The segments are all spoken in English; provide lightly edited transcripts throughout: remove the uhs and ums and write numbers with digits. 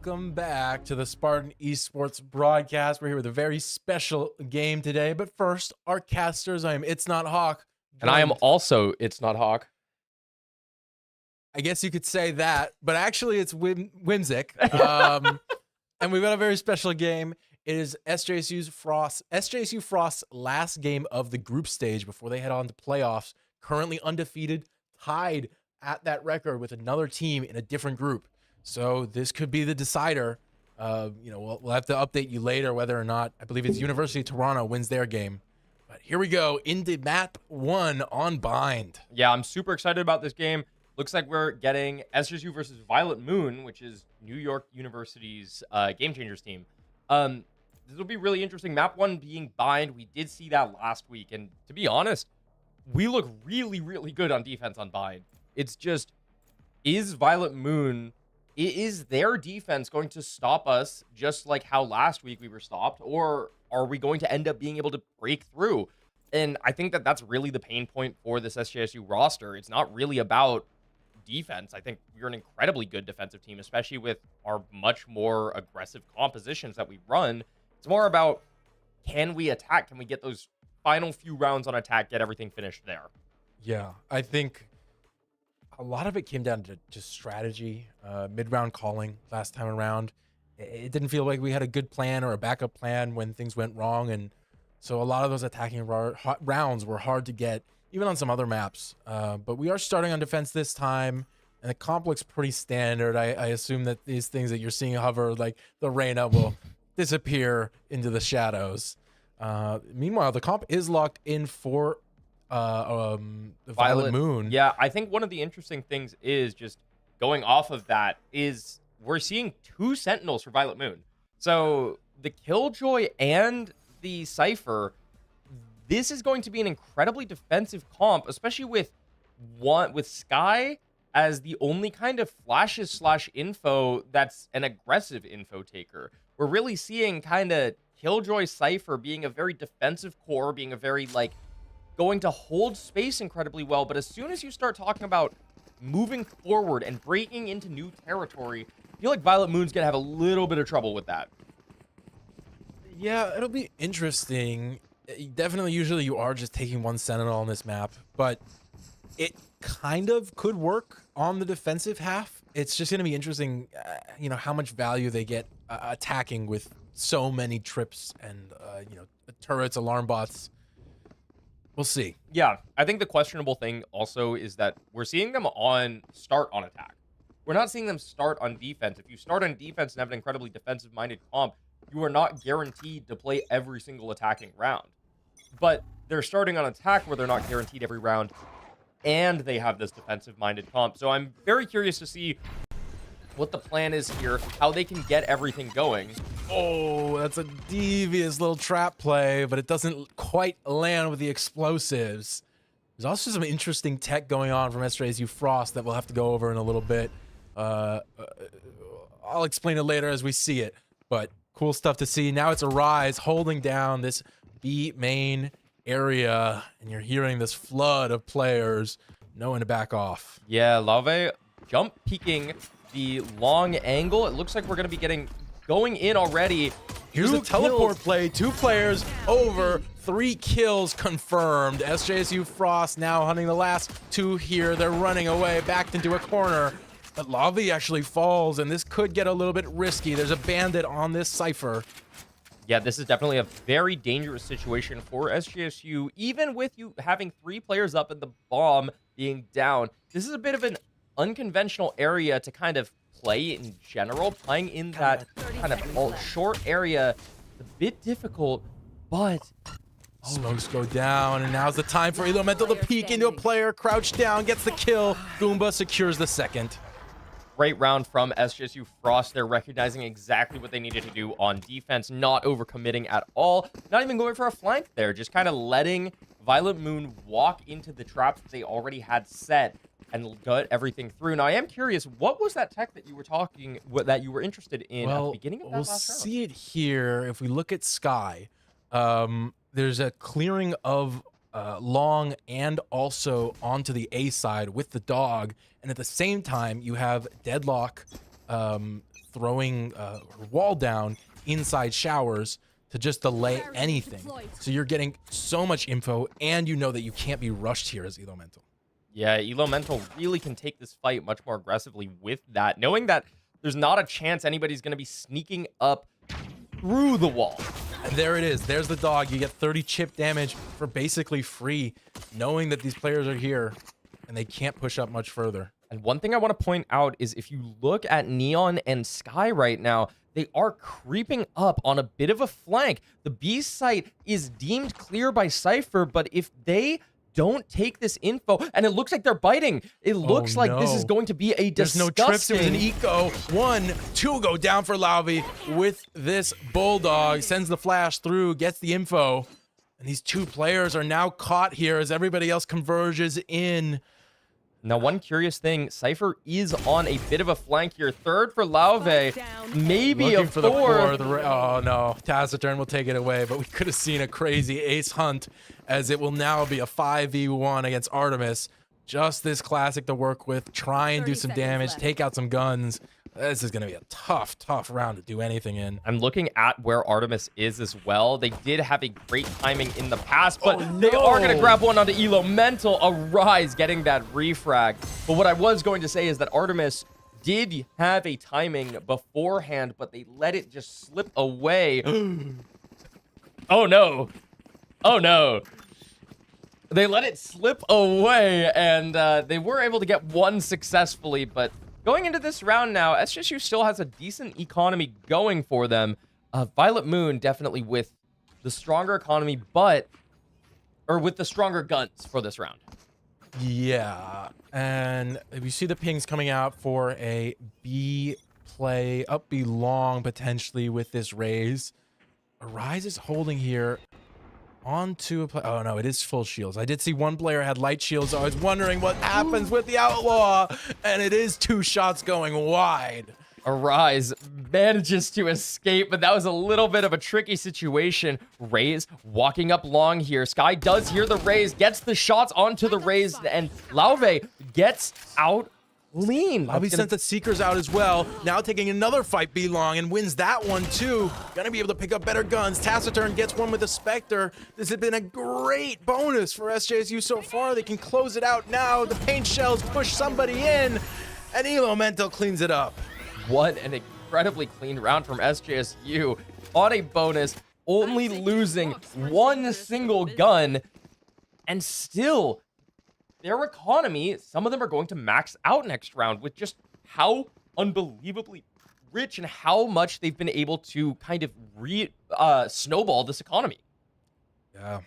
Welcome back to the Spartan Esports broadcast. We're here with a very special game today. But first, our casters. I am It's Not Hawk. And I am also It's Not Hawk. I guess you could say that, but actually it's Whimsic. And we've got a very special game. It is SJSU Frost's last game of the group stage before they head on to playoffs. Currently undefeated, tied at that record with another team in a different group. So this could be the decider. We'll have to update you later whether or not, I believe it's University of Toronto wins their game. But here we go into map 1 on Bind. Yeah, I'm super excited about this game. Looks like we're getting SJSU versus Violet Moon, which is New York University's Game Changers team. This will be really interesting. Map 1 being Bind, we did see that last week. And to be honest, we look really, really good on defense on Bind. It's just, is Violet Moon... Is their defense going to stop us just like how last week we were stopped? Or are we going to end up being able to break through? And I think that that's really the pain point for this SJSU roster. It's not really about defense. I think we're an incredibly good defensive team, especially with our much more aggressive compositions that we run. It's more about, can we attack? Can we get those final few rounds on attack, get everything finished there? Yeah, I think a lot of it came down to just strategy, mid-round calling last time around. It didn't feel like we had a good plan or a backup plan when things went wrong. And so a lot of those attacking rounds were hard to get, even on some other maps. But we are starting on defense this time. And the comp looks pretty standard. I assume that these things that you're seeing hover, like the Reyna, will disappear into the shadows. Meanwhile, the comp is locked in for the Violet Moon. Yeah, I think one of the interesting things is just going off of that is we're seeing 2 Sentinels for Violet Moon. So the Killjoy and the Cypher, this is going to be an incredibly defensive comp, especially with Sky as the only kind of flashes / info that's an aggressive info taker. We're really seeing kind of Killjoy Cypher being a very defensive core, being a very going to hold space incredibly well, but as soon as you start talking about moving forward and breaking into new territory, I feel like Violet Moon's gonna have a little bit of trouble with that. Yeah, it'll be interesting. Definitely, usually you are just taking one Sentinel on this map, but it kind of could work on the defensive half. It's just gonna be interesting, how much value they get attacking with so many trips and, turrets, alarm bots. We'll see. Yeah, I think the questionable thing also is that we're seeing them start on attack. We're not seeing them start on defense. If you start on defense and have an incredibly defensive-minded comp, you are not guaranteed to play every single attacking round. But they're starting on attack where they're not guaranteed every round, and they have this defensive-minded comp. So I'm very curious to see what the plan is here, how they can get everything going. Oh, that's a devious little trap play, but it doesn't quite land with the explosives. There's also some interesting tech going on from SJSU Frost that we'll have to go over in a little bit. I'll explain it later as we see it, but cool stuff to see. Now it's Arise holding down this B main area, and you're hearing this flood of players knowing to back off. Yeah, Lave jump peeking the long angle. It looks like we're going to be going in already. Here's a teleport play. 2 players over. 3 kills confirmed. SJSU Frost now hunting the last 2 here. They're running away, backed into a corner. But Lavi actually falls, and this could get a little bit risky. There's a bandit on this Cypher. Yeah, this is definitely a very dangerous situation for SJSU. Even with you having 3 players up and the bomb being down, this is a bit of an unconventional area to kind of play in general. Playing in that kind of short area, it's a bit difficult, but Smokes go down, and now's the time for Elemental to peek into a player, crouch down, gets the kill. Goomba secures the second. great round from SJSU Frost. They're recognizing exactly what they needed to do on defense, not overcommitting at all, not even going for a flank there, just kind of letting Violet Moon walk into the traps that they already had set and gut everything through. Now, I am curious, what was that tech that you were interested in at the beginning of that last round? We'll see it here. If we look at Sky, there's a clearing of long and also onto the A side with the dog, and at the same time you have Deadlock throwing her wall down inside showers to just delay anything. So you're getting so much info, and you know that you can't be rushed here as Elo Mental. Yeah, Elo Mental really can take this fight much more aggressively with that, knowing that there's not a chance anybody's going to be sneaking up through the wall. And there it is. There's the dog. You get 30 chip damage for basically free, knowing that these players are here and they can't push up much further. And one thing I want to point out is if you look at Neon and Sky right now, they are creeping up on a bit of a flank. The B site is deemed clear by Cypher, but if they don't take this info, and it looks like they're biting. It looks like this is going to be a disgusting... There's no trips. It was an eco. 1, 2 go down for Lauvi with this Bulldog. Sends the flash through, gets the info. And these 2 players are now caught here as everybody else converges in. Now, one curious thing, Cypher is on a bit of a flank here. 3rd for Lauve, maybe looking a for 4th. the 4th. Oh, no. Taciturn will take it away, but we could have seen a crazy ace hunt as it will now be a 5v1 against Artemis. Just this classic to work with. Try and do some damage, take out some guns. This is going to be a tough, tough round to do anything in. I'm looking at where Artemis is as well. They did have a great timing in the past, but they are going to grab one onto Elo Mental. Arise getting that refrag. But what I was going to say is that Artemis did have a timing beforehand, but they let it just slip away. Oh, no. Oh, no. They let it slip away, and they were able to get one successfully, but going into this round now, SJSU still has a decent economy going for them. Violet Moon definitely with the stronger economy, or with the stronger guns for this round. Yeah, and we see the pings coming out for a B play, up B long potentially with this raise. Arise is holding here onto a play. Oh no, it is full shields. I did see one player had light shields. So I was wondering what happens with the Outlaw, and it is 2 shots going wide. Arise manages to escape, but that was a little bit of a tricky situation. Raze walking up long here. Sky does hear the Raze, gets the shots onto the Raze, and Lauve gets out lean. Lauve sent the Seekers out as well. Now taking another fight B long and wins that one too. Gonna be able to pick up better guns. Taciturn gets one with a Spectre. This has been a great bonus for SJSU so far. They can close it out now. The paint shells push somebody in, and Elo Mental cleans it up. What an incredibly clean round from SJSU on a bonus, only losing one single gun. And still, their economy, some of them are going to max out next round with just how unbelievably rich and how much they've been able to kind of snowball this economy. Yeah.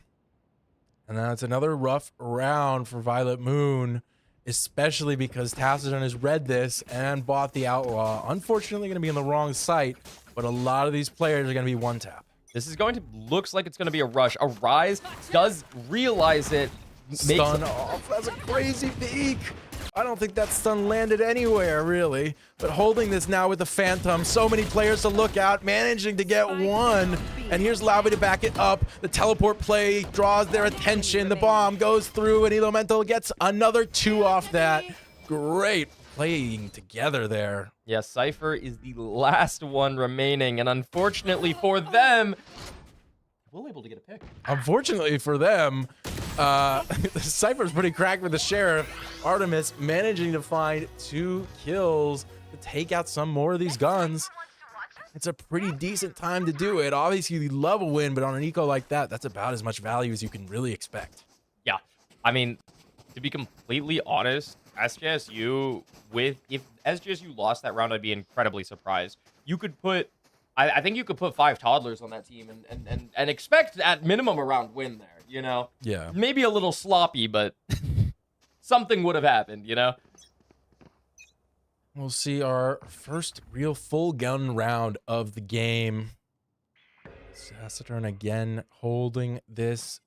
And that's another rough round for Violet Moon, especially because Tassadon has read this and bought the Outlaw. Unfortunately, going to be in the wrong site, but a lot of these players are going to be one tap. This is going to, looks like it's going to be a rush. Arise does realize it. Stun off. That's a crazy peek. I don't think that stun landed anywhere, really. But holding this now with the Phantom, so many players to look out, managing to get one. And here's Lavi to back it up. The teleport play draws their attention. The bomb goes through, and Elemental gets another 2 off that. Great playing together there. Yeah, Cypher is the last one remaining, and unfortunately for them, we're able to get a pick. Unfortunately for them, Cypher's pretty cracked with the Sheriff. Artemis managing to find 2 kills to take out some more of these guns. It's a pretty decent time to do it. Obviously, you love a win, but on an eco like that, that's about as much value as you can really expect. Yeah, I mean, to be completely honest, SJSU, if SJSU lost that round, I'd be incredibly surprised. You could put, I think you could put 5 toddlers on that team and expect at minimum a round win there, you know? Yeah. Maybe a little sloppy, but something would have happened, you know? We'll see our first real full gun round of the game. Saturn again holding this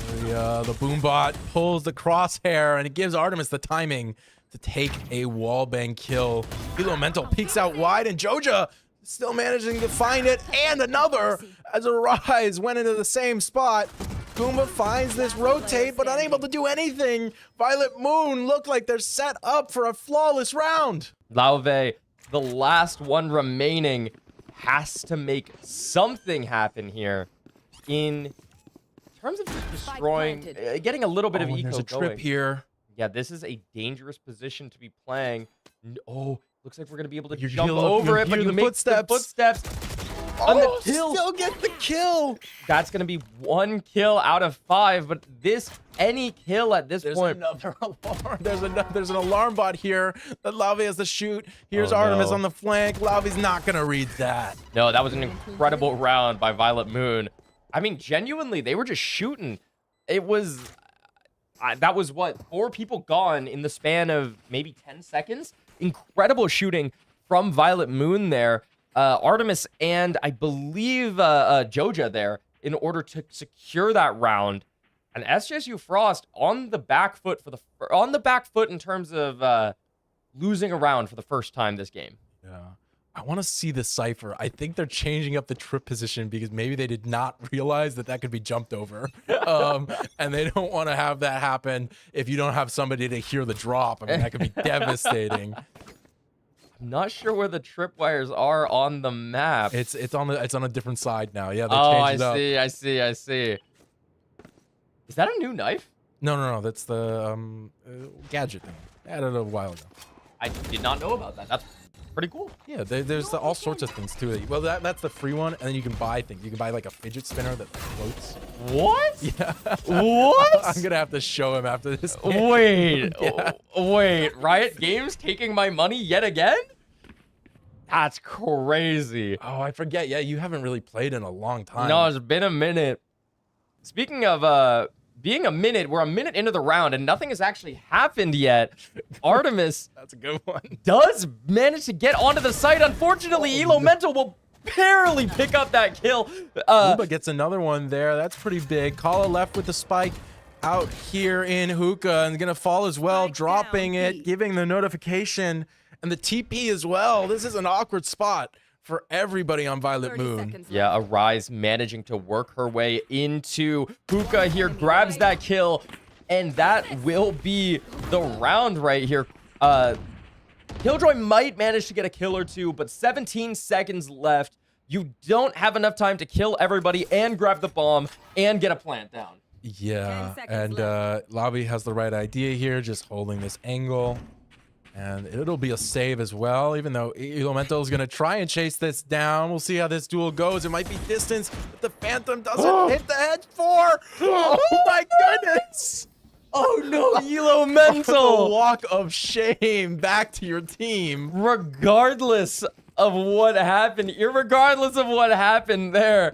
area. The Boombot pulls the crosshair, and it gives Artemis the timing to take a wallbang kill. Elemental peeks out wide, and Joja still managing to find it, and another as Arise went into the same spot. Goomba finds this rotate, but unable to do anything. Violet Moon look like they're set up for a flawless round. Lauve, the last one remaining, has to make something happen here in terms of just destroying, getting a little bit of eco There's a trip going. here. Yeah, this is a dangerous position to be playing. Oh, looks like we're gonna be able to You jump hear over it, but you make the footsteps. On the kill. Still get the kill. That's gonna be 1 kill out of 5, but any kill at this point. Another alarm. There's an alarm bot here that Lavi has to shoot. Here's Oh, Artemis no. on the flank. Lavi's not gonna read that. No, that was an incredible round by Violet Moon. I mean, genuinely, they were just shooting. It was, that was what, 4 people gone in the span of maybe 10 seconds? Incredible shooting from Violet Moon there. Artemis and I believe Joja there in order to secure that round. And SJSU Frost on the back foot in terms of losing a round for the first time this game. Yeah. I want to see the Cypher. I think they're changing up the trip position because maybe they did not realize that could be jumped over. And they don't want to have that happen if you don't have somebody to hear the drop. I mean, that could be devastating. I'm not sure where the tripwires are on the map. It's on a different side now. Yeah, they Oh, changed it up. I see. Is that a new knife? No. That's the gadget thing. I added it a while ago. I did not know about that. That's pretty cool. Yeah, there's all sorts of things too. Well, that's the free one, and then you can buy things. You can buy like a fidget spinner that floats. What? Yeah. What? I'm gonna have to show him after this game. Wait. Yeah. Wait. Riot Games taking my money yet again? That's crazy. Oh, I forget. Yeah, you haven't really played in a long time. No, it's been a minute. Speaking of being a minute, we're a minute into the round and nothing has actually happened yet. Artemis That's a good one. does manage to get onto the site. Unfortunately, Elemental will barely pick up that kill. Uba gets another one there. That's pretty big. Kala left with the spike out here in Hookah and gonna fall as well, Spike dropping down, it, B. giving the notification and the TP as well. This is an awkward spot for everybody on Violet 30 Moon. seconds Yeah, Arise managing to work her way into Hookah here, grabs that kill, and that will be the round right here. Killjoy might manage to get a kill or two, but 17 seconds left. You don't have enough time to kill everybody and grab the bomb and get a plant down. Yeah, 10 seconds and left. Lobby has the right idea here, just holding this angle And it'll be a save as well, even though Elemental is going to try and chase this down. We'll see how this duel goes. It might be distance, but the Phantom doesn't hit the head for. Oh my goodness. Oh no, Elemental! The walk of shame back to your team. Regardless of what happened, irregardless of what happened there,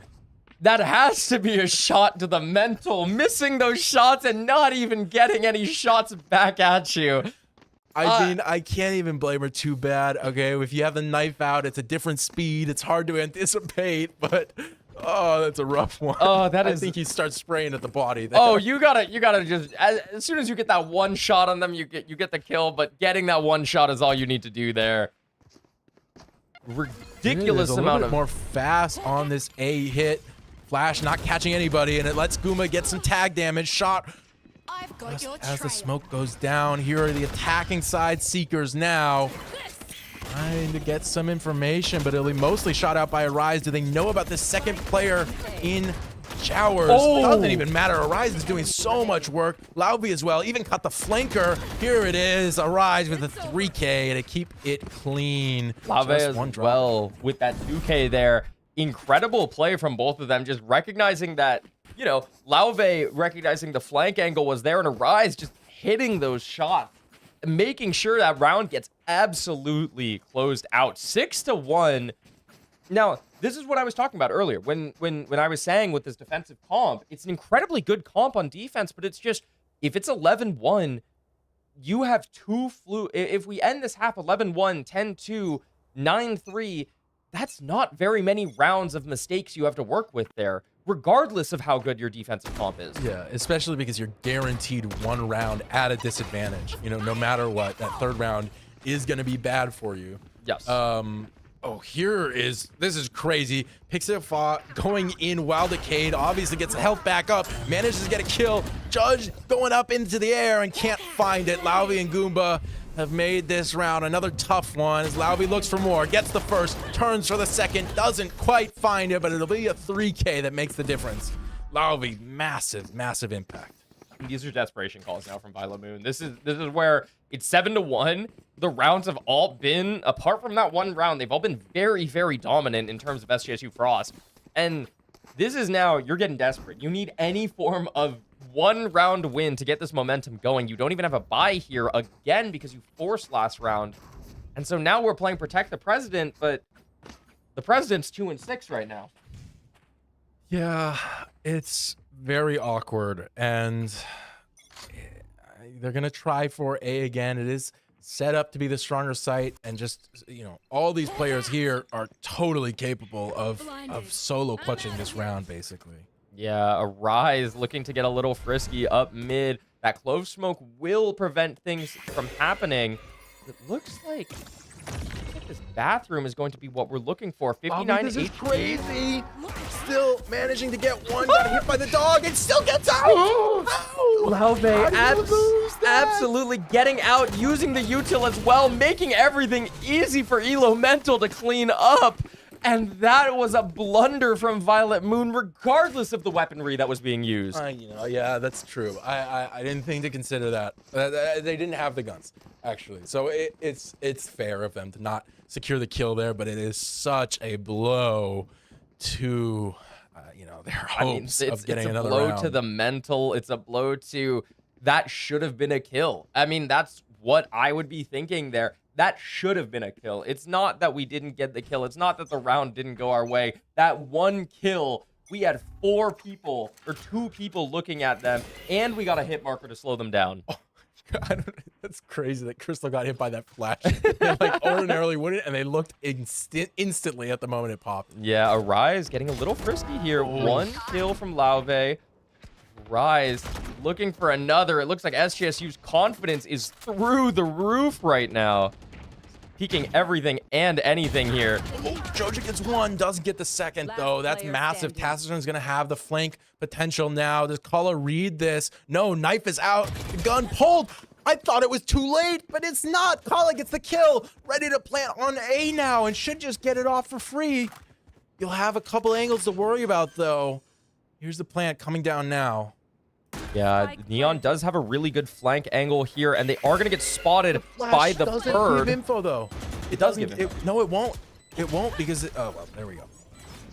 that has to be a shot to the mental. Missing those shots and not even getting any shots back at you. I mean, I can't even blame her too bad. Okay, if you have the knife out, it's a different speed. It's hard to anticipate, but oh, that's a rough one. Oh, that is. I think he starts spraying at the body there. Oh, you gotta just as soon as you get that one shot on them, you get the kill. But getting that one shot is all you need to do there. Ridiculous a amount bit of more fast on this A hit. Flash not catching anybody, and it lets Guma get some tag damage. Shot. I've got your As the trail. smoke goes down, here are the attacking side seekers now. Trying to get some information, but it'll be mostly shot out by Arise. Do they know about the second player in Showers? Oh. Doesn't even matter. Arise is doing so much work. Laovi as well, even cut the flanker. Here it is, Arise with a 3K to keep it clean. Lave Just as one drop. well with that 2K there. Incredible play from both of them, just recognizing that, you know, Lauve recognizing the flank angle was there, and Arise just hitting those shots, making sure that round gets absolutely closed out. 6-1. Now, this is what I was talking about earlier when I was saying with this defensive comp, it's an incredibly good comp on defense, but it's just, if it's 11-1, you have two if we end this half 11-1, 10-2, 9-3, that's not very many rounds of mistakes you have to work with there, regardless of how good your defensive comp is. Yeah, especially because you're guaranteed one round at a disadvantage. You know, no matter what, that third round is going to be bad for you. Yes. Oh, this is crazy. Picks it off, going in while Decayed obviously gets the health back up, manages to get a kill. Judge going up into the air and can't find it. Lauvi and Goomba have made this round another tough one as Lauvi looks for more, gets the first, turns for the second, doesn't quite find it, but it'll be a 3K that makes the difference. Lauvi, massive, massive impact. These are desperation calls now from Violet Moon. This is where it's 7-1. The rounds have all been, apart from that one round, they've all been very, very dominant in terms of SJSU Frost. And this is now, you're getting desperate. You need any form of one round win to get this momentum going. You don't even have a bye here again because you forced last round. And so now we're playing Protect the President, but the President's 2-6 right now. Yeah, it's very awkward, and they're gonna try for A again. It is set up to be the stronger site, and just, you know, all these players here are totally capable of solo clutching this round, basically. Yeah, Arise looking to get a little frisky up mid. That Clove Smoke will prevent things from happening. It looks like this bathroom is going to be what we're looking for. 59 this is HP. crazy. Still managing to get one, got hit by the dog, and still gets out. Lauve absolutely getting out, using the util as well, making everything easy for Elemental to clean up. And that was a blunder from Violet Moon, regardless of the weaponry that was being used. You know, yeah, that's true. I didn't think to consider that. They didn't have the guns, actually. So it's fair of them to not secure the kill there, but it is such a blow to, you know, their hopes of getting another round. It's a blow to the mental. It's a blow to, that should have been a kill. I mean, that's what I would be thinking there. That should have been a kill. It's not that we didn't get the kill. It's not that the round didn't go our way. That one kill, we had 4 people or 2 people looking at them, and we got a hit marker to slow them down. Oh, God, that's crazy that Crystal got hit by that flash. They like ordinarily wouldn't, and they looked instantly at the moment it popped. Yeah, Arise getting a little frisky here. 1 kill from Lauve. Rise looking for another. It looks like SJSU's confidence is through the roof right now. Peeking everything and anything here. Oh, Joja gets 1, doesn't get the second, though. That's massive. Taciturne's going to have the flank potential now. Does Kala read this? No, knife is out. The gun pulled. I thought it was too late, but it's not. Kala gets the kill. Ready to plant on A now and should just get it off for free. You'll have a couple angles to worry about, though. Here's the plant coming down now. Yeah, Neon does have a really good flank angle here, and they are going to get spotted by the doesn't bird. give info though. It does doesn't. give info. No, it won't. It won't because oh well, there we go.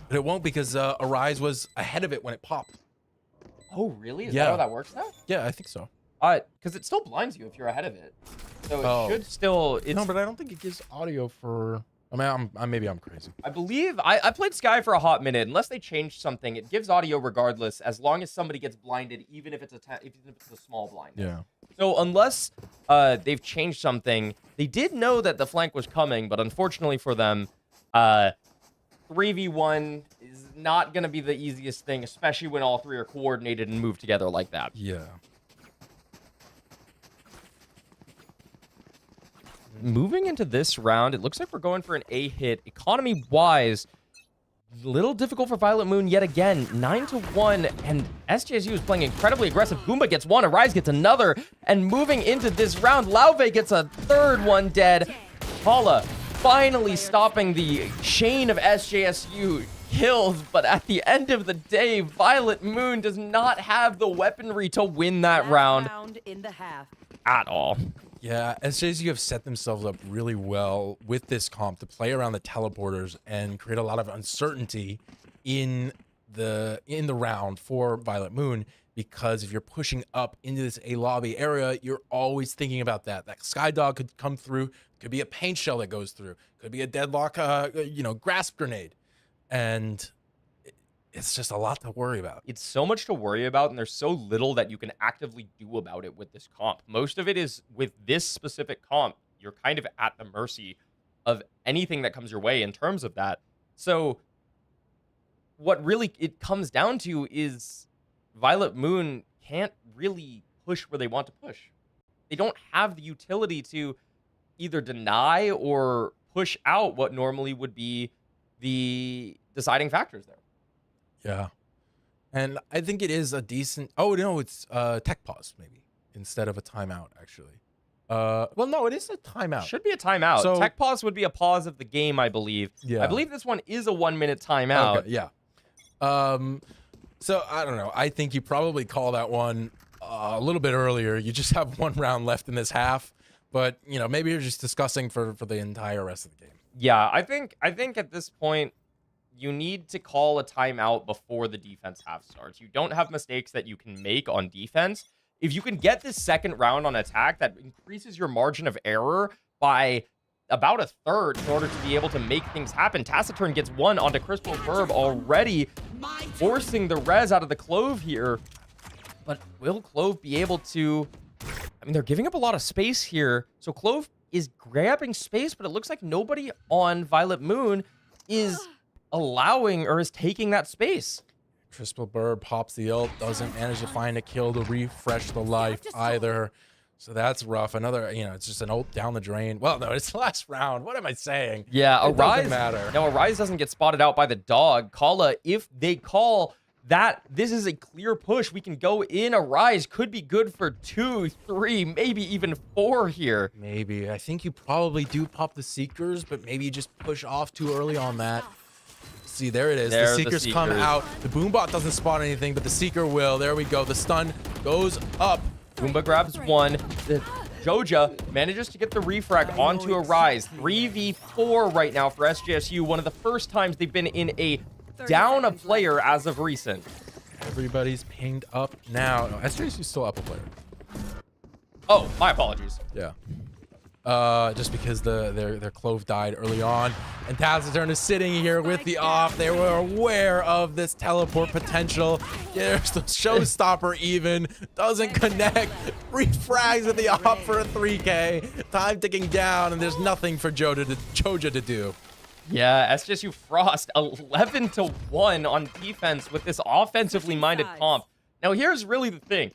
But it won't because Arise was ahead of it when it popped. Oh, really? Is Yeah. that how that works now? Yeah, I think so. Because it still blinds you if you're ahead of it. So it should still. It's, No, but I don't think it gives audio for. I mean, maybe I'm crazy. I believe I played Sky for a hot minute. Unless they changed something, it gives audio regardless, as long as somebody gets blinded, even if it's a small blind. Yeah. So unless they've changed something, they did know that the flank was coming, but unfortunately for them, 3v1 is not going to be the easiest thing, especially when all three are coordinated and move together like that. Yeah. Moving into this round, it looks like we're going for an A hit. Economy-wise, little difficult for Violet Moon yet again. 9-1, and SJSU is playing incredibly aggressive. Goomba gets one, Arise gets another, and moving into this round, Lauve gets a third one dead. Paula finally stopping the chain of SJSU kills, but at the end of the day, Violet Moon does not have the weaponry to win that round in the half. at all. Yeah, SJSU have set themselves up really well with this comp to play around the teleporters and create a lot of uncertainty in the round for Violet Moon, because if you're pushing up into this A lobby area, you're always thinking about that. That Sky Dog could come through, could be a paint shell that goes through, could be a deadlock, grasp grenade, and it's just a lot to worry about. It's so much to worry about, and there's so little that you can actively do about it with this comp. Most of it is with this specific comp, you're kind of at the mercy of anything that comes your way in terms of that. So what really it comes down to is Violet Moon can't really push where they want to push. They don't have the utility to either deny or push out what normally would be the deciding factors there. Yeah. And I think it is a decent... Oh, no, it's tech pause, maybe, instead of a timeout, actually. Well, no, it is a timeout. Should be a timeout. So, tech pause would be a pause of the game, I believe. Yeah. I believe this one is a 1 minute timeout. Okay, yeah. So, I don't know. I think you probably call that one a little bit earlier. You just have one round left in this half. But, maybe you're just discussing for the entire rest of the game. Yeah, I think at this point, you need to call a timeout before the defense half starts. You don't have mistakes that you can make on defense. If you can get this second round on attack, that increases your margin of error by about a third in order to be able to make things happen. Taciturn gets one onto Crystal Verb already, forcing the res out of the Clove here. But will Clove be able to... I mean, they're giving up a lot of space here. So Clove is grabbing space, but it looks like nobody on Violet Moon is allowing or is taking that space. Crystal Bird pops the ult, doesn't manage to find a kill to refresh the life either. So that's rough. Another, it's just an ult down the drain. Well, no, it's the last round. What am I saying? Yeah, it doesn't matter. No, Arise doesn't get spotted out by the dog. Kala, if they call that this is a clear push, we can go in. Arise could be good for 2, 3, maybe even 4 here. Maybe. I think you probably do pop the Seekers, but maybe you just push off too early on that. See, there it is. There The the Seekers come Seekers. out. The Boombot doesn't spot anything, but the Seeker will. There we go. The stun goes up. Goomba grabs one. The Joja manages to get the refrag onto Arise. 3v4 right now for SJSU. One of the first times they've been in a down a player as of recent. Everybody's pinged up now. No, SJSU's still up a player. Oh, my apologies. Yeah. Just because their Clove died early on. And Taciturn is sitting here with the off. They were aware of this teleport potential. There's the showstopper even. Doesn't connect. Refrags at the off for a 3K. Time ticking down, and there's nothing for Joja to do. Yeah, SJSU Frost 11-1 on defense with this offensively minded comp. Now here's really the thing.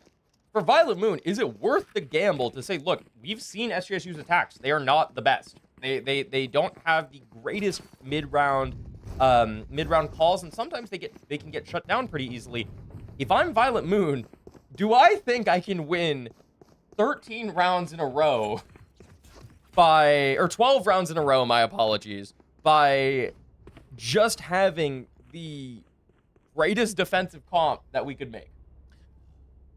For Violet Moon, is it worth the gamble to say, look, we've seen SJSU's attacks. They are not the best. They don't have the greatest mid-round calls, and sometimes they can get shut down pretty easily. If I'm Violet Moon, do I think I can win 13 rounds in a row or 12 rounds in a row, my apologies, by just having the greatest defensive comp that we could make?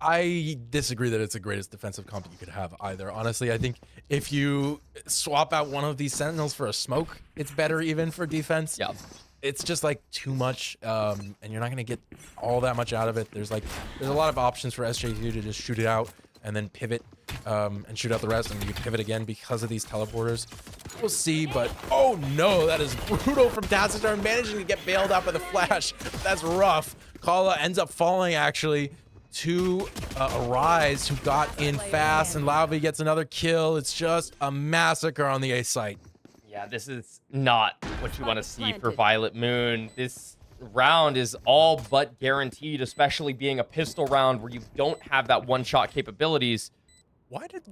I disagree that it's the greatest defensive comp you could have either. Honestly, I think if you swap out one of these Sentinels for a smoke, it's better even for defense. Yeah. It's just like too much, and you're not gonna get all that much out of it. There's a lot of options for SJSU to just shoot it out and then pivot, and shoot out the rest, and you pivot again because of these teleporters. We'll see, but oh no, that is brutal from Taciturn, managing to get bailed out by the flash. That's rough. Kala ends up falling actually to Arise, who got in fast, and Lavi gets another kill. It's just a massacre on the A site. Yeah, this is not what you want to see for Violet Moon. This round is all but guaranteed, especially being a pistol round where you don't have that one-shot capabilities. Why did...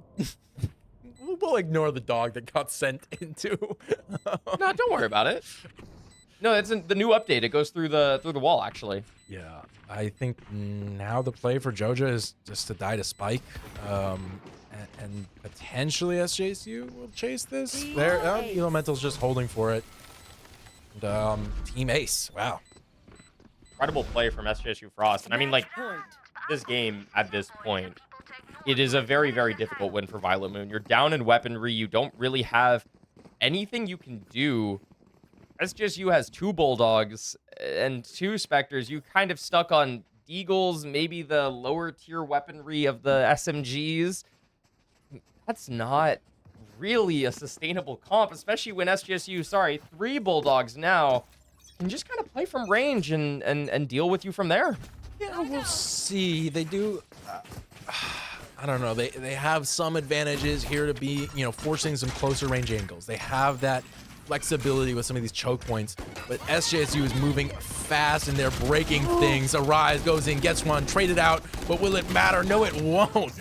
We'll ignore the dog that got sent into... No, don't worry about it. No, it's in the new update. It goes through the wall, actually. Yeah, I think now the play for Joja is just to die to Spike, and potentially SJSU will chase this. There, Elemental's just holding for it. And, Team Ace, wow. Incredible play from SJSU Frost. And I mean, like, this game at this point, it is a very, very difficult win for Violet Moon. You're down in weaponry. You don't really have anything you can do. SJSU has 2 Bulldogs and 2 Spectres. You kind of stuck on Deagles, maybe the lower tier weaponry of the SMGs. That's not really a sustainable comp, especially when SJSU, 3 Bulldogs now, can just kind of play from range and deal with you from there. Yeah, we'll see. They do... I don't know. They have some advantages here to be, forcing some closer range angles. They have that flexibility with some of these choke points, but SJSU is moving fast and they're breaking things. Arise goes in, gets one, traded out, but will it matter? No, it won't.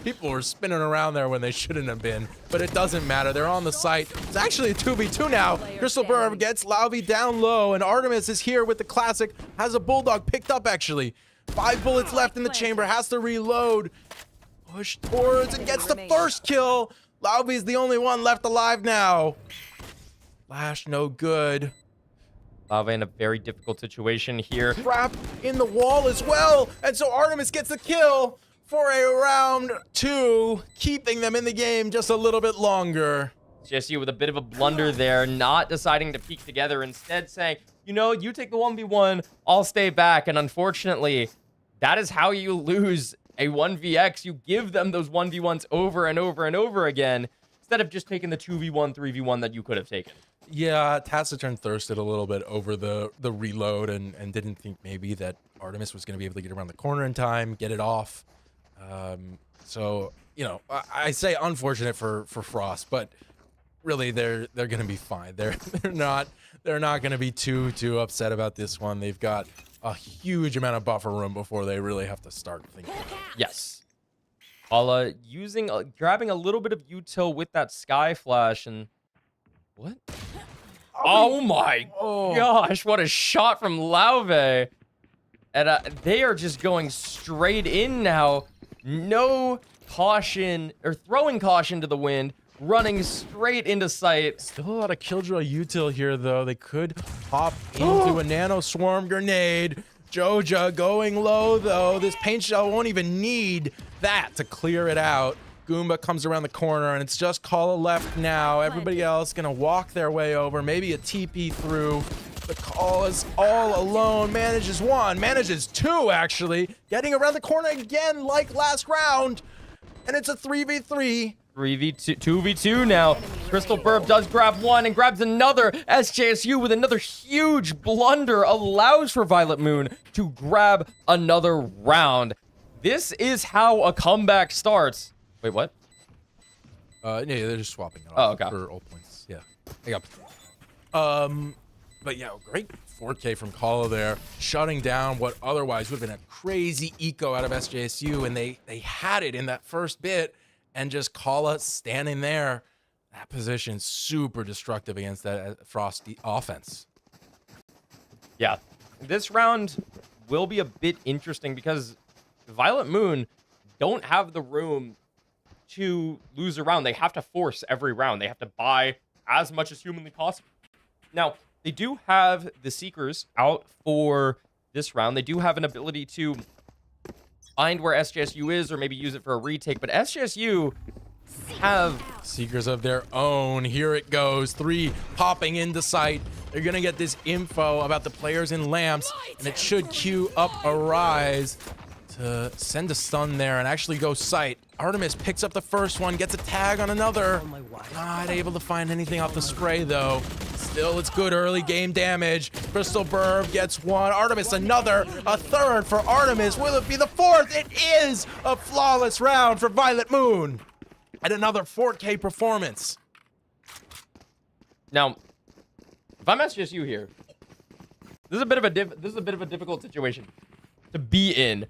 People were spinning around there when they shouldn't have been, but it doesn't matter. They're on the site. It's actually a 2v2 now. Crystal Burb gets Lavi down low, and Artemis is here with the classic, has a Bulldog picked up actually. 5 bullets left in the chamber, has to reload. Push towards and gets the first kill. Lauvi's the only one left alive now. Flash no good. Lauvi in a very difficult situation here. Trap in the wall as well. And so Artemis gets the kill for a round 2, keeping them in the game just a little bit longer. JSU with a bit of a blunder there, not deciding to peek together, instead saying, you take the 1v1, I'll stay back. And unfortunately, that is how you lose a 1vx. You give them those 1v1s over and over and over again, instead of just taking the 2v1, 3v1 that you could have taken. Yeah, Taciturn thirsted a little bit over the reload and didn't think maybe that Artemis was going to be able to get around the corner in time, get it off. So, I say unfortunate for Frost, but really they're going to be fine. They're not going to be too upset about this one. They've got a huge amount of buffer room before they really have to start thinking. Yes. While grabbing a little bit of util with that Sky Flash, and what? Oh my gosh, what a shot from Lauve. And they are just going straight in now. No caution, or throwing caution to the wind, running straight into sight. Still a lot of Killjoy util here, though. They could hop into a Nano Swarm grenade. Joja going low, though. This paint shell won't even need that to clear it out. Goomba comes around the corner, and it's just Kala left now. Everybody else gonna walk their way over. Maybe a TP through. But Kala's all alone. Manages 1, manages 2, actually. Getting around the corner again, like last round. And it's a 3v3. 3v2, 2v2 now. Crystal Burb does grab 1 and grabs another. SJSU with another huge blunder allows for Violet Moon to grab another round. This is how a comeback starts. Wait, what? Yeah, they're just swapping it off for ult points. Yeah. But yeah, great 4K from Kala there, shutting down what otherwise would have been a crazy eco out of SJSU, and they had it in that first bit. And just Kala standing there, that position super destructive against that Frost offense. Yeah, this round will be a bit interesting because Violet Moon don't have the room to lose a round. They have to force every round. They have to buy as much as humanly possible. Now, they do have the Seekers out for this round. They do have an ability to find where SJSU is or maybe use it for a retake. But SJSU have Seekers of their own. Here it goes. 3 popping into sight. They're going to get this info about the players in lamps, and it should queue up a rise to send a stun there and actually go sight. Artemis picks up the first one, gets a tag on another. Not able to find anything off the spray, though. Still, it's good early game damage. Crystal Burb gets one. Artemis another. A third for Artemis. Will it be the fourth? It is a flawless round for Violet Moon. And another 4K performance. Now, if I'm SJSU here, this is a bit of a difficult situation to be in.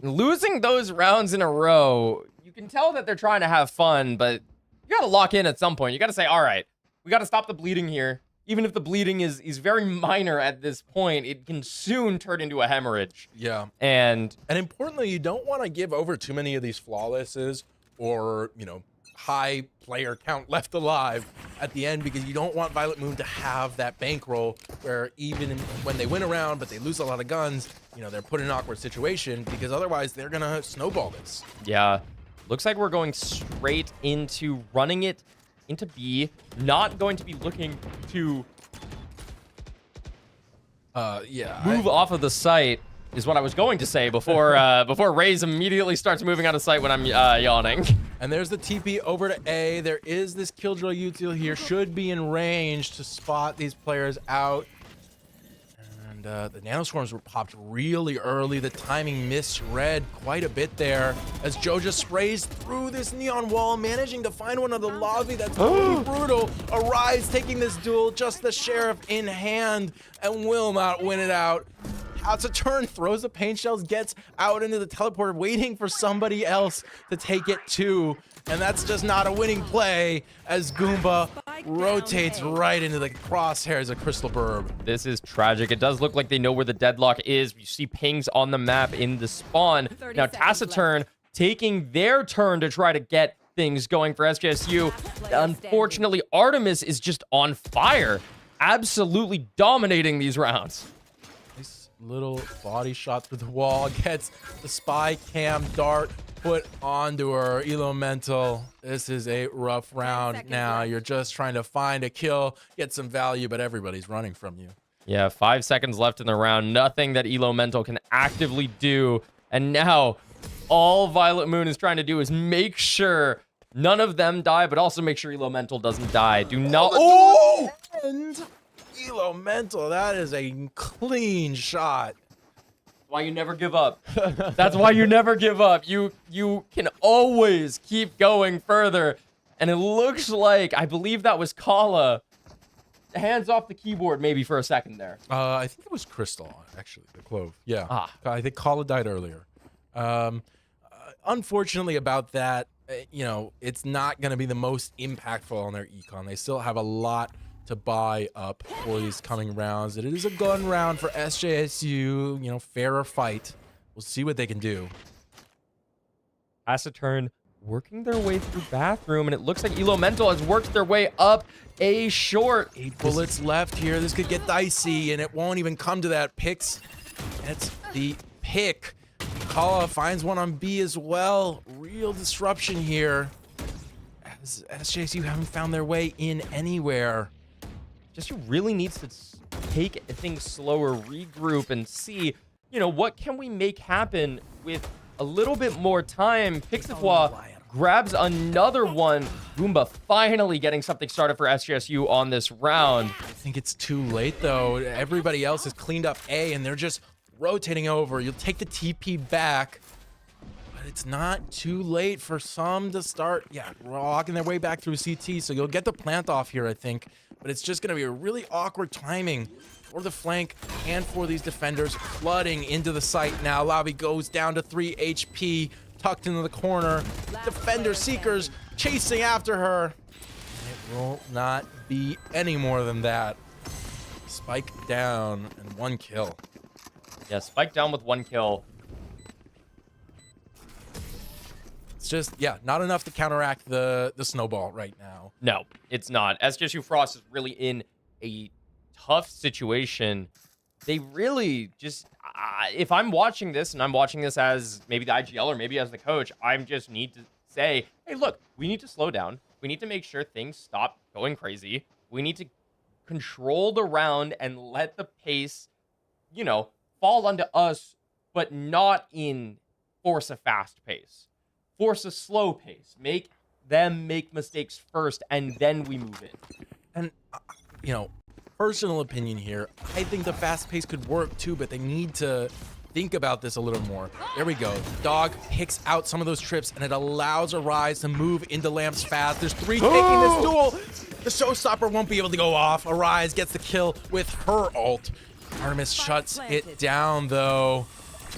Losing those rounds in a row, you can tell that they're trying to have fun, but you got to lock in at some point. You got to say, all right, we got to stop the bleeding here. Even if the bleeding is very minor at this point, it can soon turn into a hemorrhage. Yeah. And importantly, you don't want to give over too many of these flawlesses or, you know, high player count left alive at the end, because you don't want Violet Moon to have that bankroll where even when they win a round but they lose a lot of guns, you know, they're put in an awkward situation, because otherwise they're gonna snowball this. Yeah, looks like we're going straight into running it into B. Not going to be looking to move off of the site, is what I was going to say before before Raze immediately starts moving out of sight when I'm yawning. And there's the TP over to A. There is this Killjoy util here. Should be in range to spot these players out. And the nanoswarms were popped really early. The timing misread quite a bit there as Joe just sprays through this neon wall, managing to find one of the lobby. That's totally brutal. Arise taking this duel, just the Sheriff in hand, and will not win it out. Outs a turn, throws the paint shells, gets out into the teleporter, waiting for somebody else to take it too. And that's just not a winning play as Goomba rotates right into the crosshairs of Crystal Burb. This is tragic. It does look like they know where the deadlock is. You see pings on the map in the spawn. Now Taciturn taking their turn to try to get things going for SJSU. Unfortunately, Artemis is just on fire, absolutely dominating these rounds. Little body shot through the wall, gets the spy cam dart put onto her. Elo Mental, this is a rough round now. You're just trying to find a kill, get some value, but everybody's running from you. Yeah, 5 seconds left in the round. Nothing that Elo Mental can actively do. And now all Violet Moon is trying to do is make sure none of them die, but also make sure Elo Mental doesn't die. Do not. Oh! And Elo Mental, that is a clean shot. Why you never give up. That's why you never give up. You can always keep going further. And it looks like, I believe that was Kala. Hands off the keyboard maybe for a second there. I think it was Crystal, actually, the Clove. Yeah. I think Kala died earlier. Unfortunately about that, you know, it's not going to be the most impactful on their econ. They still have a lot to buy up for these coming rounds. It is a gun round for SJSU, you know, fairer fight. We'll see what they can do. Taciturn working their way through bathroom, and it looks like Elo Mental has worked their way up a short. 8 bullets left here. This could get dicey, and it won't even come to that. Picks. That's the pick. Kala finds one on B as well. Real disruption here. As SJSU haven't found their way in anywhere. SJSU really needs to take things slower, regroup, and see, you know, what can we make happen with a little bit more time. Pixifwa grabs another one. Goomba finally getting something started for SJSU on this round. I think it's too late, though. Everybody else has cleaned up A, and they're just rotating over. You'll take the TP back, but it's not too late for some to start, walking their way back through CT. So you'll get the plant off here, I think. But it's just going to be a really awkward timing for the flank and for these defenders flooding into the site now. Lavi goes down to 3 HP, tucked into the corner. Defender Seekers chasing after her. It will not be any more than that. Spike down and 1 kill. Yeah, Spike down with 1 kill. It's just, not enough to counteract the snowball right now. No, it's not. SJSU Frost is really in a tough situation. they really just, if I'm watching this and I'm watching this as maybe the IGL or maybe as the coach, I just need to say, hey, look, we need to slow down. We need to make sure things stop going crazy. We need to control the round and let the pace, you know, fall onto us, but not in force a fast pace. Force a slow pace. Make them make mistakes first, and then we move in. And, you know, personal opinion here, I think the fast pace could work too, but they need to think about this a little more. There we go. Dog picks out some of those trips, and it allows Arise to move into lamps fast. There's 3 taking this duel. The showstopper won't be able to go off. Arise gets the kill with her ult. Artemis shuts it down, though.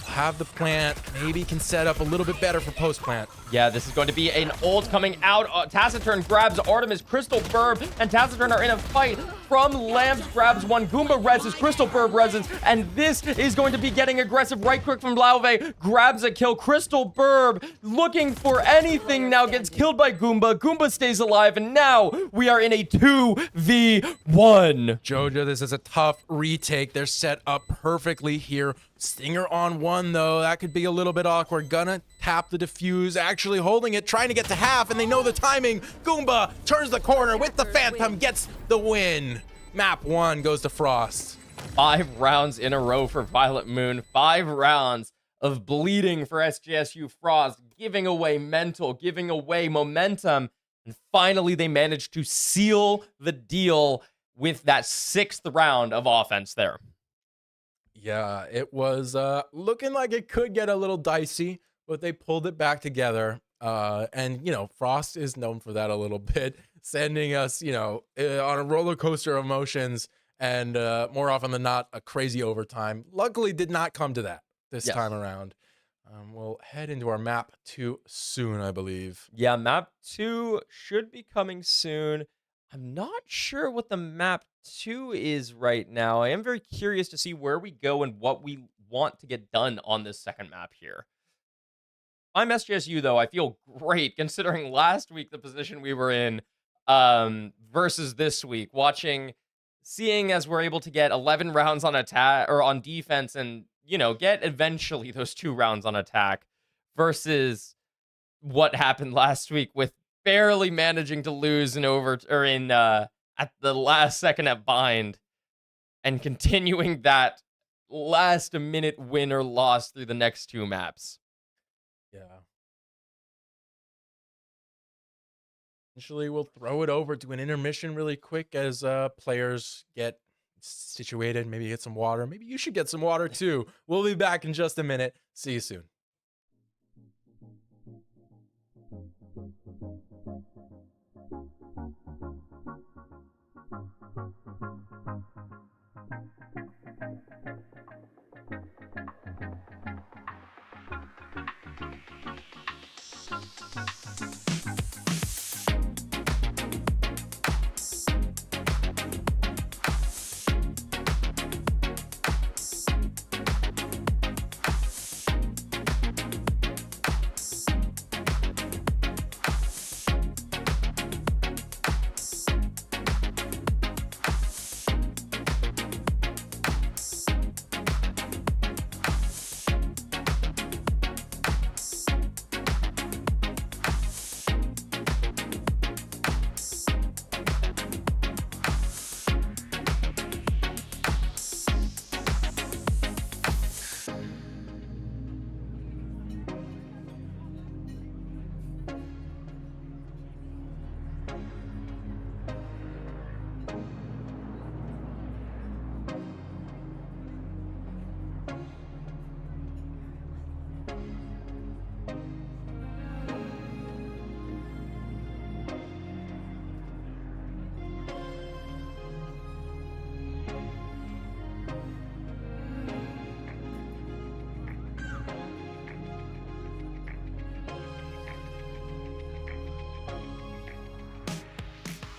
Have the plant, maybe can set up a little bit better for post plant. Yeah, this is going to be an ult coming out. Taciturn grabs Artemis, Crystal Burb, and Taciturn are in a fight. From Lamps grabs one, Goomba reses, Crystal Burb reses, and this is going to be getting aggressive right quick from Lauve. Grabs a kill, Crystal Burb looking for anything now, gets killed by Goomba. Goomba stays alive, and now we are in a 2v1. Jojo, this is a tough retake. They're set up perfectly here. Stinger on one, though. That could be a little bit awkward. Gonna tap the defuse, actually holding it, trying to get to half, and they know the timing. Goomba turns the corner with the Phantom, gets the win. Map 1 goes to Frost. 5 rounds in a row for Violet Moon. 5 rounds of bleeding for SJSU Frost, giving away mental, giving away momentum. And finally, they managed to seal the deal with that 6th round of offense there. Yeah, it was looking like it could get a little dicey, but they pulled it back together. And, you know, Frost is known for that a little bit, sending us, you know, on a roller coaster of emotions, and more often than not, a crazy overtime. Luckily, did not come to that this time around. We'll head into our map 2 soon, I believe. Yeah, map 2 should be coming soon. I'm not sure what the map 2 is right now. I am very curious to see where we go and what we want to get done on this second map here. I'm SJSU, though. I feel great considering last week the position we were in versus this week. Seeing as we're able to get 11 rounds on attack or on defense and, you know, get eventually those 2 rounds on attack versus what happened last week with barely managing to lose at the last second at bind and continuing that last minute win or loss through the next 2 maps. Yeah. Eventually, we'll throw it over to an intermission really quick as players get situated. Maybe get some water. Maybe you should get some water too. We'll be back in just a minute. See you soon.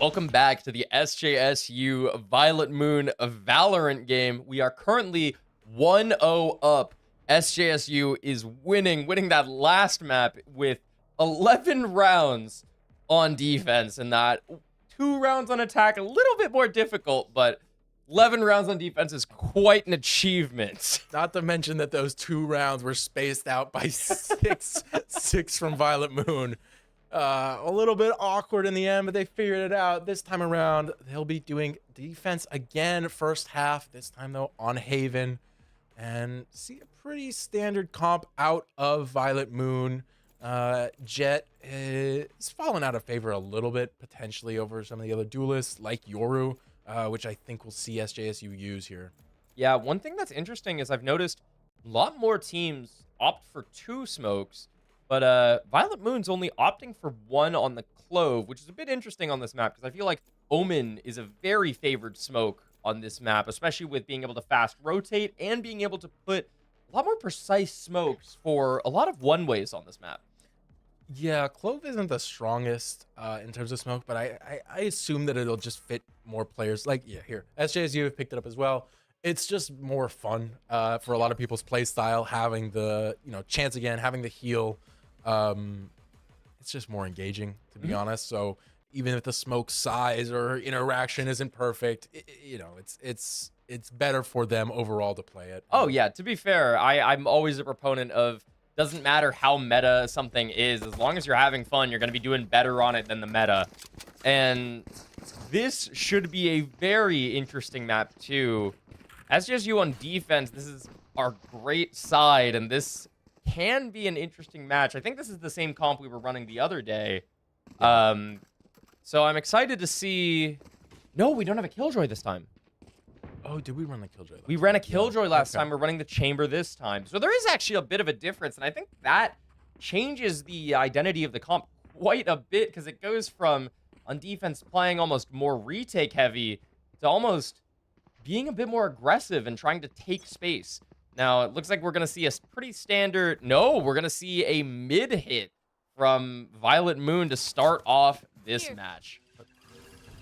Welcome back to the SJSU Violet Moon Valorant game. We are currently 1-0 up. SJSU is winning that last map with 11 rounds on defense and that 2 rounds on attack. A little bit more difficult, but 11 rounds on defense is quite an achievement. Not to mention that those 2 rounds were spaced out by 6 from Violet Moon. A little bit awkward in the end, but they figured it out. This time around, they'll be doing defense again first half. This time, though, on Haven. And see a pretty standard comp out of Violet Moon. Jet is fallen out of favor a little bit, potentially over some of the other duelists like Yoru, which I think we'll see SJSU use here. Yeah, one thing that's interesting is I've noticed a lot more teams opt for 2 smokes, but Violet Moon's only opting for 1 on the Clove, which is a bit interesting on this map because I feel like Omen is a very favored smoke on this map, especially with being able to fast rotate and being able to put a lot more precise smokes for a lot of one-ways on this map. Yeah, Clove isn't the strongest in terms of smoke, but I assume that it'll just fit more players. Like, yeah, here, SJSU have picked it up as well. It's just more fun for a lot of people's play style, having the, chance again, having the heal. It's just more engaging, to be honest. So even if the smoke size or interaction isn't perfect, it's better for them overall to play it. Oh, yeah, to be fair, I'm always a proponent of doesn't matter how meta something is, as long as you're having fun, you're going to be doing better on it than the meta. And this should be a very interesting map, too. SJSU on defense, this is our great side, and this can be an interesting match. I think this is the same comp we were running the other day. So I'm excited to see... No, we don't have a Killjoy this time. Oh, did we run the Killjoy last We ran a time? Killjoy last time. We're running the Chamber this time. So there is actually a bit of a difference, and I think that changes the identity of the comp quite a bit, because it goes from, on defense, playing almost more retake heavy to almost being a bit more aggressive and trying to take space. Now, it looks like we're going to see a pretty standard... No, we're going to see a mid-hit from Violet Moon to start off this match.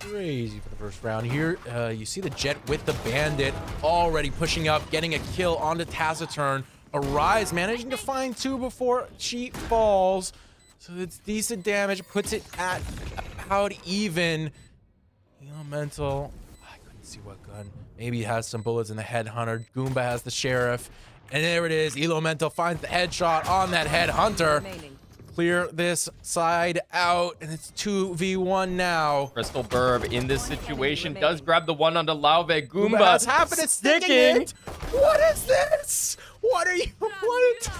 Crazy for the first round here. You see the Jet with the Bandit already pushing up, getting a kill onto Taciturn. Arise managing to find 2 before she falls. So it's decent damage, puts it at about even. Elemental, I couldn't see what gun. Maybe he has some bullets in the Headhunter. Goomba has the Sheriff. And there it is. Elemental finds the headshot on that Headhunter. Clear this side out, and it's 2v1 now. Crystal Burb in this situation does grab the one onto Lauve. Goomba has happened. It's sticking. What is this? What are you? What?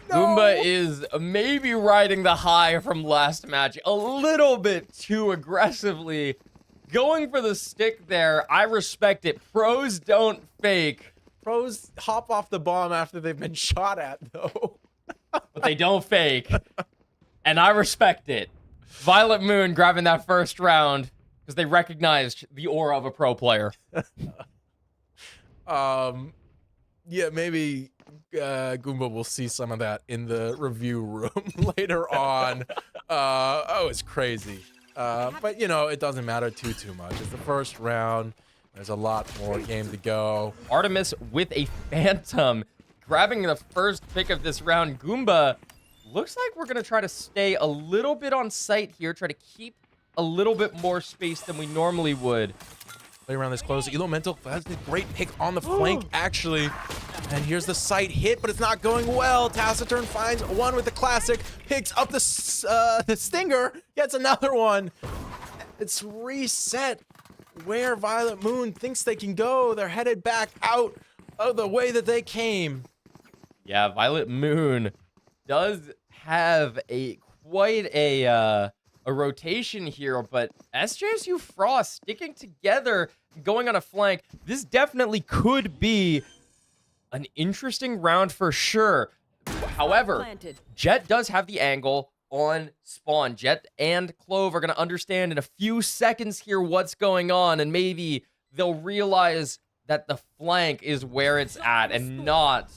No. Goomba is maybe riding the high from last match a little bit too aggressively. Going for the stick there. I respect it. Pros don't fake. Pros hop off the bomb after they've been shot at, though. But they don't fake. And I respect it. Violet Moon grabbing that first round because they recognized the aura of a pro player. Yeah, maybe Goomba will see some of that in the review room later on. Oh, it's crazy. But, it doesn't matter too much. It's the first round. There's a lot more game to go. Artemis with a Phantom grabbing the first pick of this round. Goomba looks like we're going to try to stay a little bit on site here, try to keep a little bit more space than we normally would. Play around this close. Elemental has a great pick on the flank, actually. And here's the sight hit, but it's not going well. Taciturn finds one with the classic, picks up the stinger, gets another one. It's reset where Violet Moon thinks they can go. They're headed back out of the way that they came. Yeah, Violet Moon does have quite a rotation here, but SJSU Frost sticking together, going on a flank. This definitely could be an interesting round for sure. However, Jet does have the angle on spawn. Jet and Clove are going to understand in a few seconds here what's going on, and maybe they'll realize that the flank is where it's at and not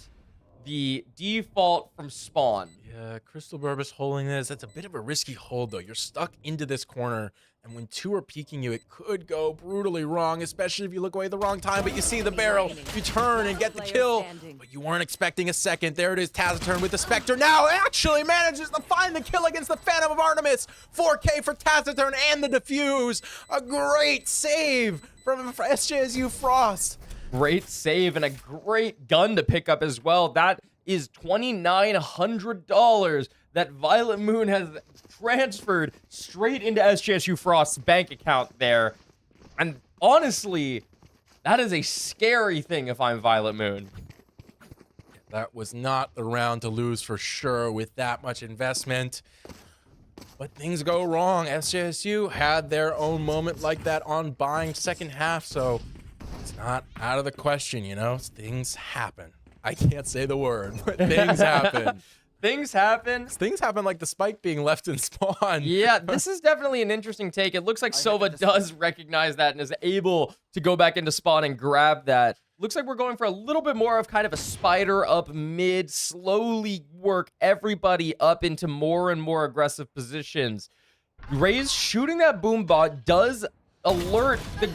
the default from spawn. Yeah, Crystal Burbis holding this. That's a bit of a risky hold, though. You're stuck into this corner, and when two are peeking you, it could go brutally wrong, especially if you look away at the wrong time. But you see the barrel, you turn and get the kill, but you weren't expecting a second. There it is, Taciturn with the Spectre now actually manages to find the kill against the Phantom of Artemis. 4K for Taciturn and the defuse. A great save from SJSU Frost. Great save and a great gun to pick up as well. That is $2,900 that Violet Moon has transferred straight into SJSU Frost's bank account there. And honestly, that is a scary thing if I'm Violet Moon. That was not the round to lose for sure with that much investment. But things go wrong. SJSU had their own moment like that on buying second half, so it's not out of the question, you know? Things happen. I can't say the word, but things happen. Things happen. Things happen like the spike being left in spawn. Yeah, this is definitely an interesting take. It looks like Sova does recognize that and is able to go back into spawn and grab that. Looks like we're going for a little bit more of kind of a spider up mid, slowly work everybody up into more and more aggressive positions. Raze shooting that boom bot does alert the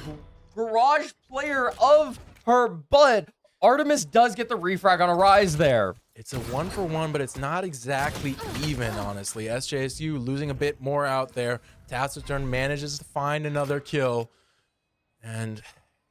garage player of her, but Artemis does get the refrag on a rise there. It's a 1-for-1, but it's not exactly even, honestly. SJSU losing a bit more out there. Taciturn manages to find another kill. And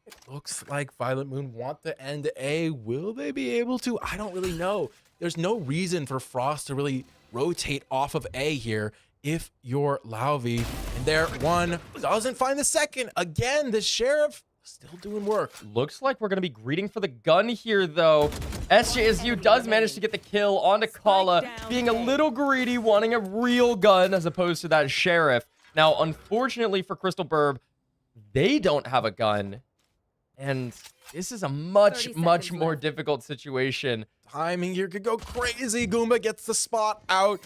it looks like Violet Moon want to end A. Will they be able to? I don't really know. There's no reason for Frost to really rotate off of A here if you're Lauvi. And there, one doesn't find the second. Again, the Sheriff still doing work. Looks like we're going to be greeting for the gun here, though. SJSU does manage to get the kill onto Kala, being a little greedy, wanting a real gun as opposed to that Sheriff. Now, unfortunately for Crystal Burb, they don't have a gun. And this is a much more difficult situation. Timing here could go crazy. Goomba gets the spot out.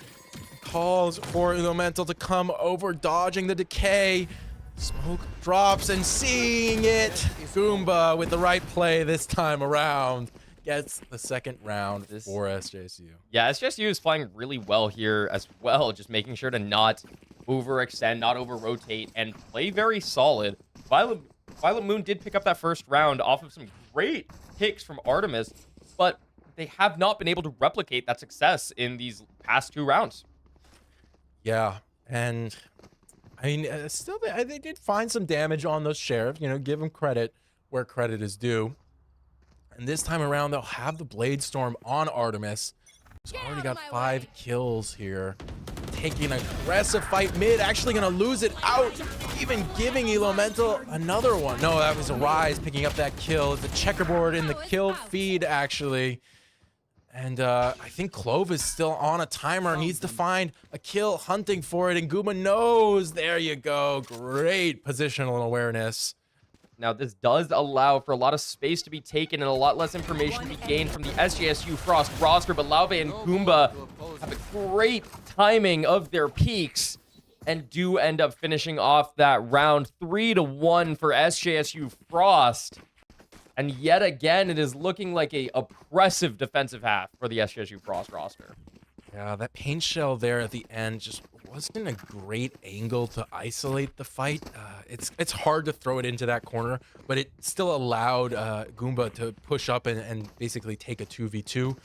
Calls for Elemental to come over, dodging the decay. Smoke drops and seeing it. Goomba with the right play this time around gets the second round for SJSU. Yeah, SJSU is playing really well here as well, just making sure to not overextend, not over-rotate, and play very solid. Violet Moon did pick up that first round off of some great picks from Artemis, but they have not been able to replicate that success in these past two rounds. Yeah, and I mean, still, they did find some damage on those Sheriff. You know, give them credit where credit is due. And this time around, they'll have the Blade Storm on Artemis. He's already got 5 kills here. Taking an aggressive fight mid, actually gonna lose it out. Even giving Elemental another one. No, that was a Rise picking up that kill. It's a checkerboard in the kill feed, actually. And I think Clove is still on a timer, needs to find a kill, hunting for it, and Goomba knows. There you go. Great positional awareness. Now, this does allow for a lot of space to be taken and a lot less information to be gained from the SJSU Frost roster, but Lauve and Goomba have a great timing of their peaks and do end up finishing off that round 3-1 for SJSU Frost. And yet again, it is looking like a oppressive defensive half for the SJSU Frost roster. Yeah, that paint shell there at the end just wasn't a great angle to isolate the fight. It's hard to throw it into that corner, but it still allowed Goomba to push up and basically take a 2v2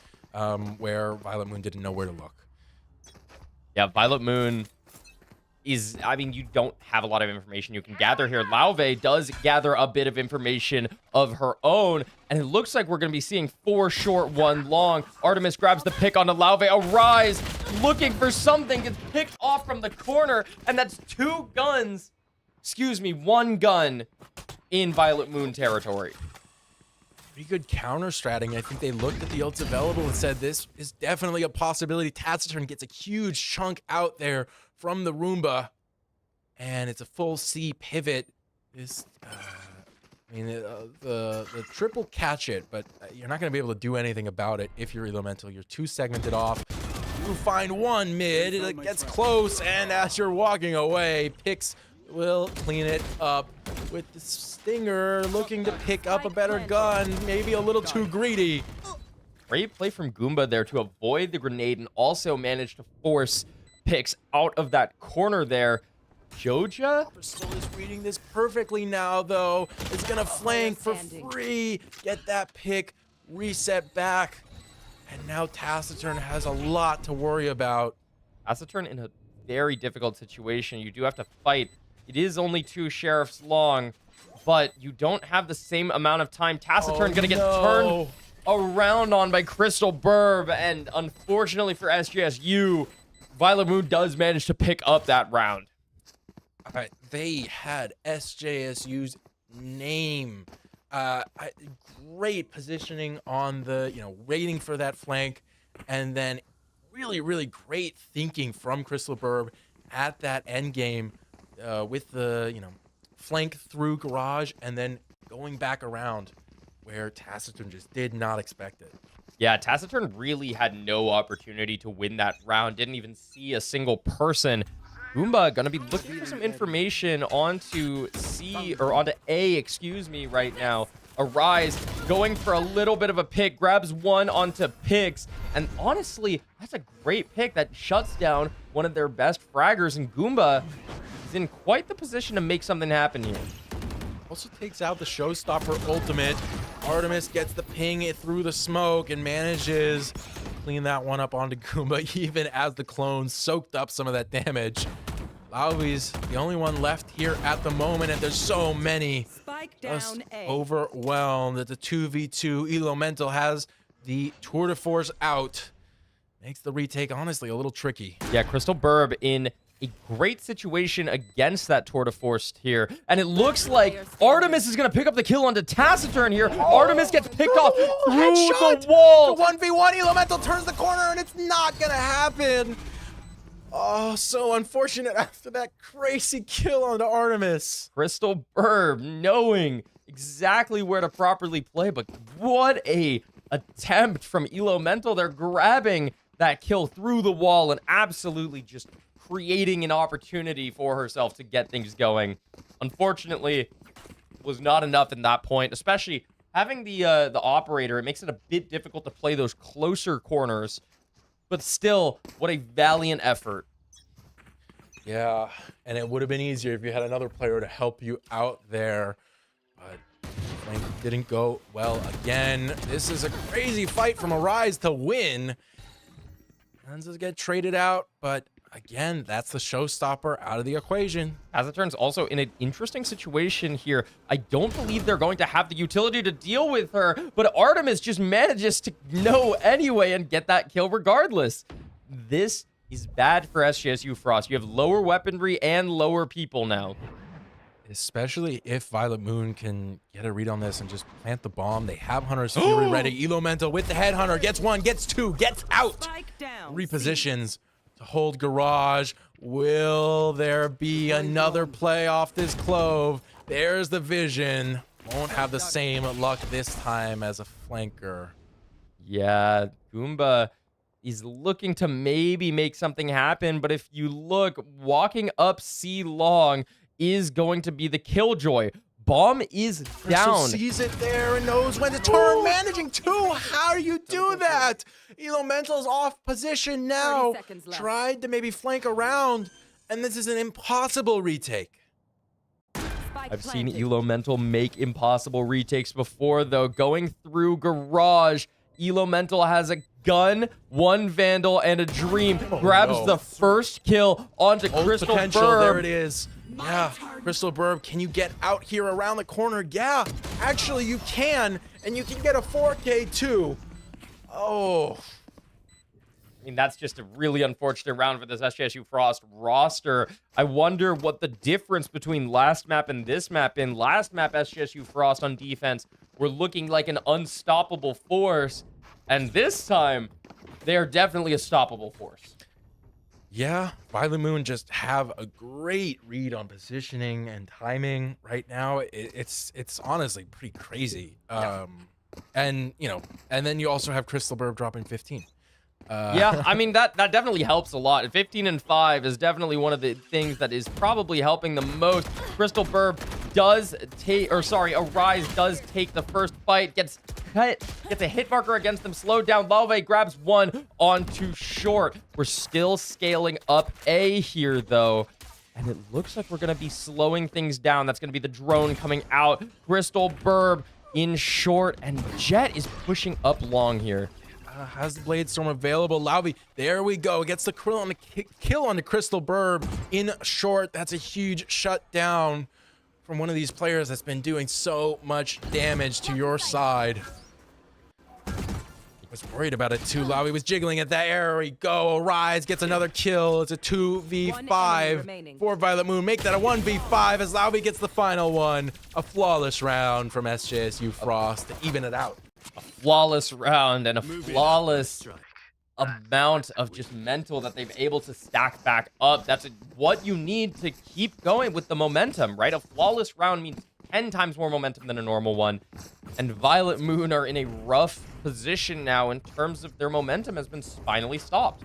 where Violet Moon didn't know where to look. Yeah, Violet Moon is, I mean, you don't have a lot of information you can gather here. Lauve does gather a bit of information of her own, and it looks like we're going to be seeing 4 short, 1 long. Artemis grabs the pick onto Lauve. A Rise looking for something, gets picked off from the corner, and that's 2 guns, excuse me, 1 gun in Violet Moon territory. Pretty good counter-stratting. I think they looked at the ults available and said this is definitely a possibility. Taciturn gets a huge chunk out there from the Roomba, and it's a full C pivot. This, I mean, the triple catch it, but you're not going to be able to do anything about it if you're Elemental. You're too segmented off. You find one mid, it gets close, and as you're walking away, Pix will clean it up with the Stinger, looking to pick up a better gun, maybe a little too greedy. great play from Goomba there to avoid the grenade and also manage to force picks out of that corner there. Joja? Crystal is reading this perfectly now, though. It's gonna flank for free. Get that pick, reset back. And now Taciturn has a lot to worry about. Taciturn in a very difficult situation. You do have to fight. It is only 2 sheriffs long, but you don't have the same amount of time. Taciturn gonna get turned around on by Crystal Burb, and unfortunately for SJSU, Violet Moon does manage to pick up that round. They had SJSU's name. Great positioning on the, waiting for that flank, and then really, really great thinking from Crystal Burb at that end game with the, flank through garage and then going back around where Taciturn just did not expect it. Yeah, Taciturn really had no opportunity to win that round. Didn't even see a single person. Goomba gonna be looking for some information onto A, right now. Arise going for a little bit of a pick, grabs one onto picks, and honestly, that's a great pick that shuts down one of their best fraggers, and Goomba is in quite the position to make something happen here. Also takes out the showstopper ultimate. Artemis gets the ping it through the smoke and manages to clean that one up onto Goomba, even as the clones soaked up some of that damage. Lauvi's the only one left here at the moment, and there's so many. Spike down A. Overwhelmed at the 2v2. Elemental has the tour de force out. Makes the retake, honestly, a little tricky. Yeah, Crystal Burb in a great situation against that tour de force here. And it looks like Artemis is going to pick up the kill onto Taciturn here. Artemis gets picked off through the wall. The 1v1, Elemental turns the corner, and it's not going to happen. Oh, so unfortunate after that crazy kill onto Artemis. Crystal Burb knowing exactly where to properly play, but what a attempt from Elemental. They're grabbing that kill through the wall and absolutely just creating an opportunity for herself to get things going. Unfortunately, was not enough in that point, especially having the operator. It makes it a bit difficult to play those closer corners. But still, what a valiant effort. Yeah, and it would have been easier if you had another player to help you out there. But flank didn't go well again. This is a crazy fight from Arise to win. Lenses get traded out, but again, that's the showstopper out of the equation. As it turns, also in an interesting situation here. I don't believe they're going to have the utility to deal with her, but Artemis just manages to know anyway and get that kill regardless. This is bad for SJSU Frost. You have lower weaponry and lower people now. Especially if Violet Moon can get a read on this and just plant the bomb. They have Hunter's Fury ready. Elemental with the Headhunter. Gets one, gets two, gets out. Repositions to hold garage. Will there be another play off this Clove? There's the vision. Won't have the same luck this time as a flanker. Yeah, Goomba is looking to maybe make something happen, but if you look, walking up C long is going to be the Killjoy. Bomb is down. Crystal sees it there and knows when to turn. Managing two. How do you do that? Elemental's off position now. Tried to maybe flank around, and this is an impossible retake. I've seen Elemental make impossible retakes before, though. Going through garage, Elemental has a gun, one Vandal, and a Dream. Grabs the first kill onto Crystal Burb. There it is. Yeah, Crystal Burb, can you get out here around the corner? Yeah, actually you can, and you can get a 4K too. Oh. I mean, that's just a really unfortunate round for this SJSU Frost roster. I wonder what the difference between last map and this map. In last map, SJSU Frost on defense were looking like an unstoppable force, and this time, they are definitely a stoppable force. Yeah, Violet Moon just have a great read on positioning and timing right now. It's honestly pretty crazy. And and then you also have Crystal Burb dropping 15. Yeah, I mean that definitely helps a lot. 15 and 5 is definitely one of the things that is probably helping the most. Crystal Burb does take, Arise does take the first fight, gets gets a hit marker against them, slowed down. Lave grabs one onto short. We're still scaling up A here, though. And it looks like we're going to be slowing things down. That's going to be the drone coming out. Crystal Burb in short, and Jet is pushing up long here. Has the Blade Storm available. Lavi, there we go. Gets the kill on the Crystal Burb in short. That's a huge shutdown from one of these players that's been doing so much damage to your side. Was worried about it too. Lavi was jiggling at that. There we go. Rise gets another kill. It's a 2v5 for Violet Moon. Make that a 1v5 as Lavi gets the final one. A flawless round from SJSU Frost to even it out. A flawless round and a flawless amount of just mental that they've able to stack back up. That's what you need to keep going with the momentum, right? A flawless round means 10 times more momentum than a normal one. And Violet Moon are in a rough position now in terms of their momentum has been finally stopped.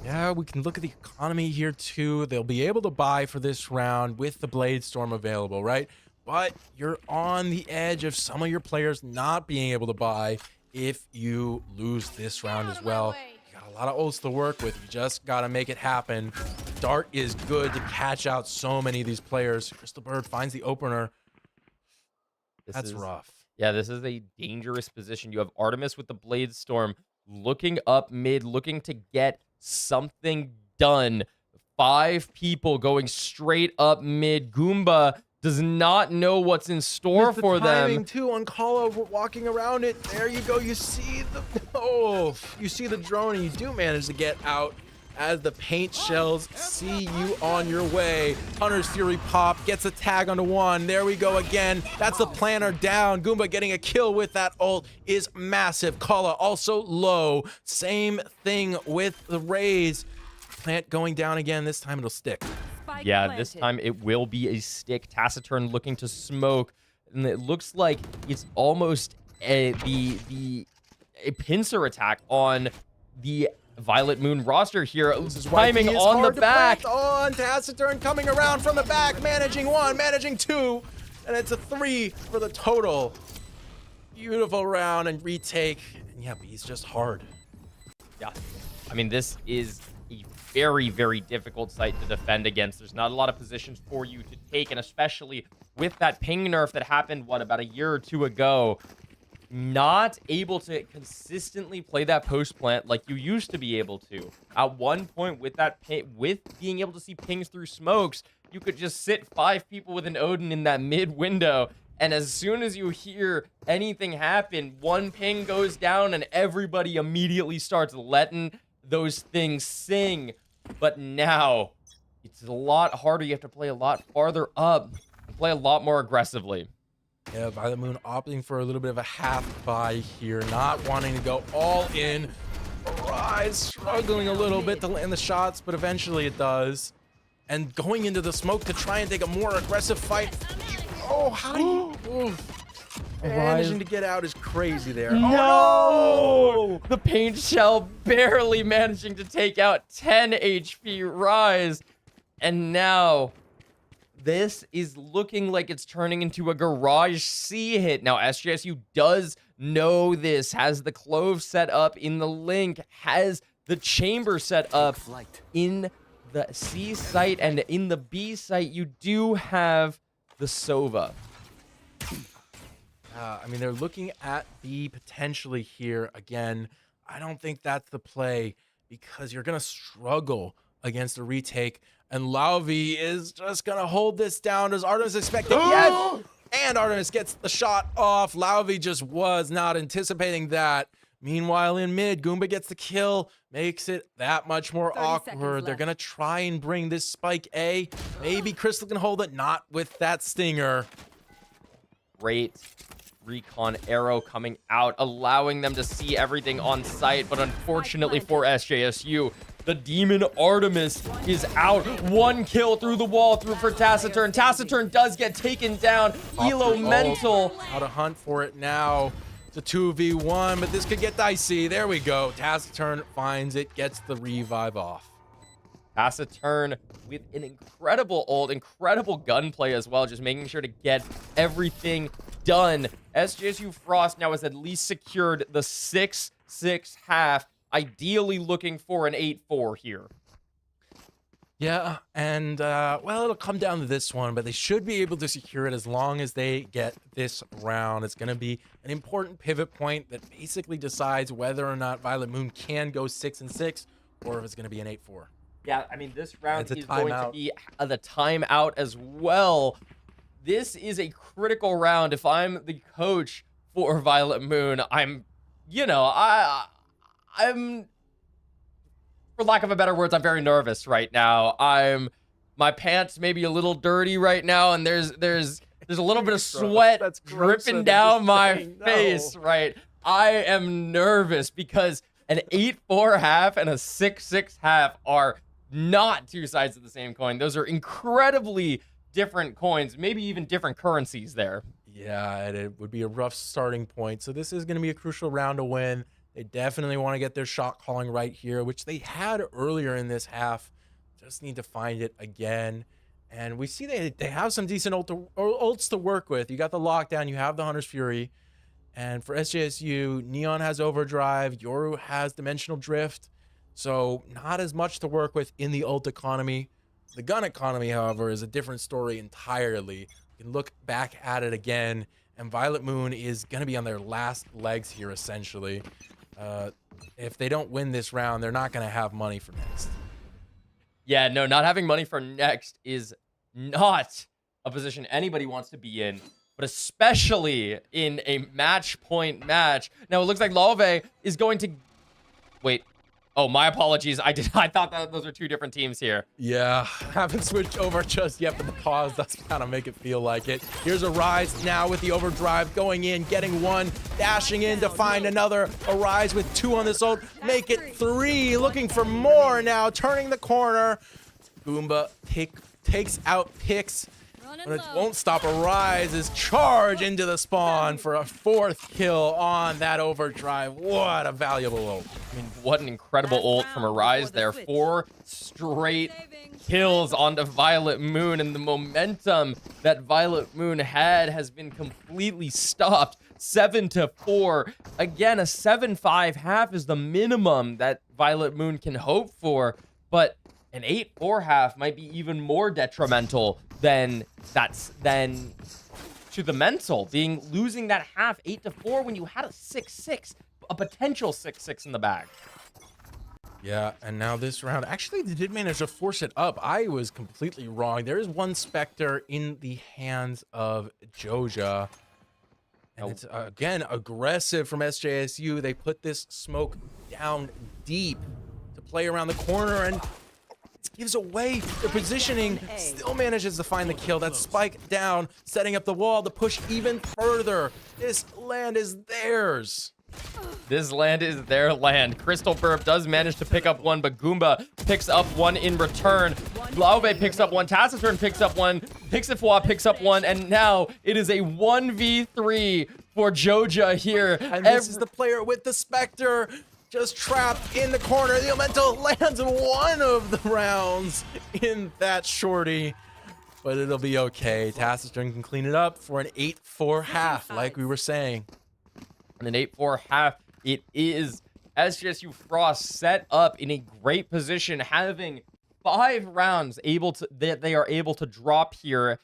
Yeah, we can look at the economy here too. They'll be able to buy for this round with the Blade Storm available, right? But you're on the edge of some of your players not being able to buy if you lose this round as well. You got a lot of ults to work with. You just got to make it happen. Dart is good to catch out so many of these players. Crystal Bird finds the opener. That's rough. Yeah, this is a dangerous position. You have Artemis with the Blade Storm looking up mid, looking to get something done. 5 people going straight up mid. Goomba does not know what's in store for them. Too on Kala walking around it. There you go. You see the drone, and you do manage to get out as the paint shells see you on your way. Hunter's Fury pop gets a tag onto one. There we go again. That's the planner down. Goomba getting a kill with that ult is massive. Kala also low. Same thing with the Raze. Plant going down again. This time it'll stick. Yeah, this time it will be a stick. Taciturn looking to smoke, and it looks like it's almost a pincer attack on the Violet Moon roster here. Timing on the back. On Taciturn coming around from the back, managing 1, managing 2, and it's a 3 for the total. Beautiful round and retake. And yeah, but he's just hard. Yeah, I mean, this is a very, very difficult site to defend against. There's not a lot of positions for you to take, and especially with that ping nerf that happened, about a year or 2 ago, not able to consistently play that post plant like you used to be able to. At one point with that with being able to see pings through smokes, you could just sit 5 people with an Odin in that mid window, and as soon as you hear anything happen, 1 ping goes down and everybody immediately starts letting those things sing. But now it's a lot harder. You have to play a lot farther up and play a lot more aggressively. Yeah, Violet Moon opting for a little bit of a half buy here, not wanting to go all in. Rise struggling a little bit to land the shots, but eventually it does. And going into the smoke to try and take a more aggressive fight. Oh, how do you... Managing to get out is crazy there. No! Oh, no! The paint shell barely managing to take out 10 HP Rise. And now this is looking like it's turning into a Garage C hit. Now, SJSU does know this, has the Clove set up in the link, has the Chamber set up in the C site, and in the B site, you do have the Sova. I mean, they're looking at B potentially here again. I don't think that's the play because you're going to struggle against a retake. And Lauvi is just going to hold this down. Does Artemis expect it? Yes! And Artemis gets the shot off. Lauvi just was not anticipating that. Meanwhile, in mid, Goomba gets the kill. Makes it that much more awkward. They're going to try and bring this spike A. Maybe Crystal can hold it. Not with that stinger. Great recon arrow coming out, allowing them to see everything on site. But unfortunately for SJSU, the Demon Artemis is out. 1 kill through the wall for Taciturn. Taciturn does get taken down. Elo Mental. How to hunt for it now. It's a 2v1, but this could get dicey. There we go. Taciturn finds it, gets the revive off. Taciturn with an incredible ult, incredible gunplay as well, just making sure to get everything done. SJSU Frost now has at least secured the 6-6 half, ideally looking for an 8-4 here. Yeah, and well, it'll come down to this one, but they should be able to secure it as long as they get this round. It's going to be an important pivot point that basically decides whether or not Violet Moon can go 6-6 or if it's going to be an 8-4. Yeah, I mean, this round It's a is going to timeout. be the timeout as well. This is a critical round. If I'm the coach for Violet Moon, I'm, I'm, for lack of a better words, I'm very nervous right now. My pants may be a little dirty right now, and there's a little bit of sweat That's gross dripping that down you're my saying no. face, right? I am nervous because an 8-4 half and a 6-6 half are not two sides of the same coin. Those are incredibly different coins, maybe even different currencies there. Yeah, it would be a rough starting point. So this is going to be a crucial round to win. They definitely want to get their shot calling right here, which they had earlier in this half. Just need to find it again. And we see they have some decent ults to work with. You got the lockdown, you have the Hunter's Fury. And for SJSU, Neon has Overdrive, Yoru has Dimensional Drift. So not as much to work with in the ult economy. The gun economy, however, is a different story entirely. You can look back at it again, and Violet Moon is going to be on their last legs here, essentially. If they don't win this round, they're not going to have money for next. Yeah, no, not having money for next is not a position anybody wants to be in, but especially in a match point match. Now, it looks like Love is going to... Wait. Oh, my apologies. I thought that those are two different teams here. Yeah, haven't switched over just yet, but the pause does kind of make it feel like it. Here's a Rise now with the Overdrive going in, getting one, dashing in to find another. A Rise with two on this ult, make it three, looking for more now, turning the corner. Goomba takes out Pix, but it won't stop. A Rise is charge into the spawn for a fourth kill on that Overdrive. What a valuable ult. I mean, what an incredible ult from Arise there. 4 straight kills onto Violet Moon, and the momentum that Violet Moon had has been completely stopped. 7-4. Again, a 7-5 half is the minimum that Violet Moon can hope for, but an 8-4 half might be even more detrimental than to the mental, losing that half 8-4 when you had a 6-6, a potential 6-6 in the bag. Yeah, and now this round, actually, they did manage to force it up. I was completely wrong. There is one Spectre in the hands of Joja. And it's, again, aggressive from SJSU. They put this smoke down deep to play around the corner, and it gives away the positioning. Still manages to find the kill. That spike down, setting up the wall to push even further. This land is theirs. This land is their land. Crystal Burp does manage to pick up one, but Goomba picks up one in return. Blaube picks up one. Taciturn picks up one. Pixifwa picks up one. And now it is a 1v3 for Joja here. And this is the player with the Spectre. Just trapped in the corner. The Elemental lands one of the rounds in that shorty. But it'll be okay. Taciturn can clean it up for an 8-4 half, like we were saying. And an 8-4 half, it is SJSU Frost set up in a great position, having 5 rounds that they are able to drop here.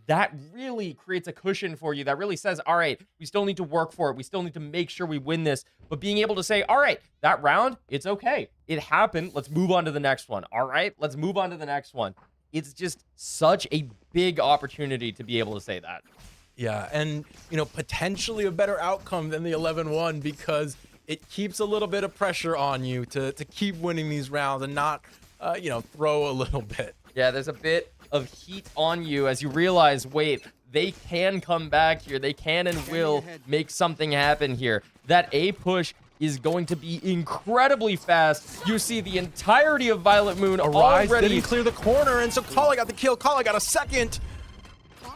That really creates a cushion for you. That really says, all right, we still need to work for it. We still need to make sure we win this. But being able to say, all right, that round, it's okay. It happened. Let's move on to the next one. All right, let's move on to the next one. It's just such a big opportunity to be able to say that. Yeah, and, you know, potentially a better outcome than the 11-1 because it keeps a little bit of pressure on you to keep winning these rounds and not, you know, throw a little bit. Yeah, there's a bit of heat on you as you realize, wait, they can come back here. They can and will make something happen here. That A push is going to be incredibly fast. You see the entirety of Violet Moon Arise already didn't clear the corner, and so Kala got the kill. Kala got a second.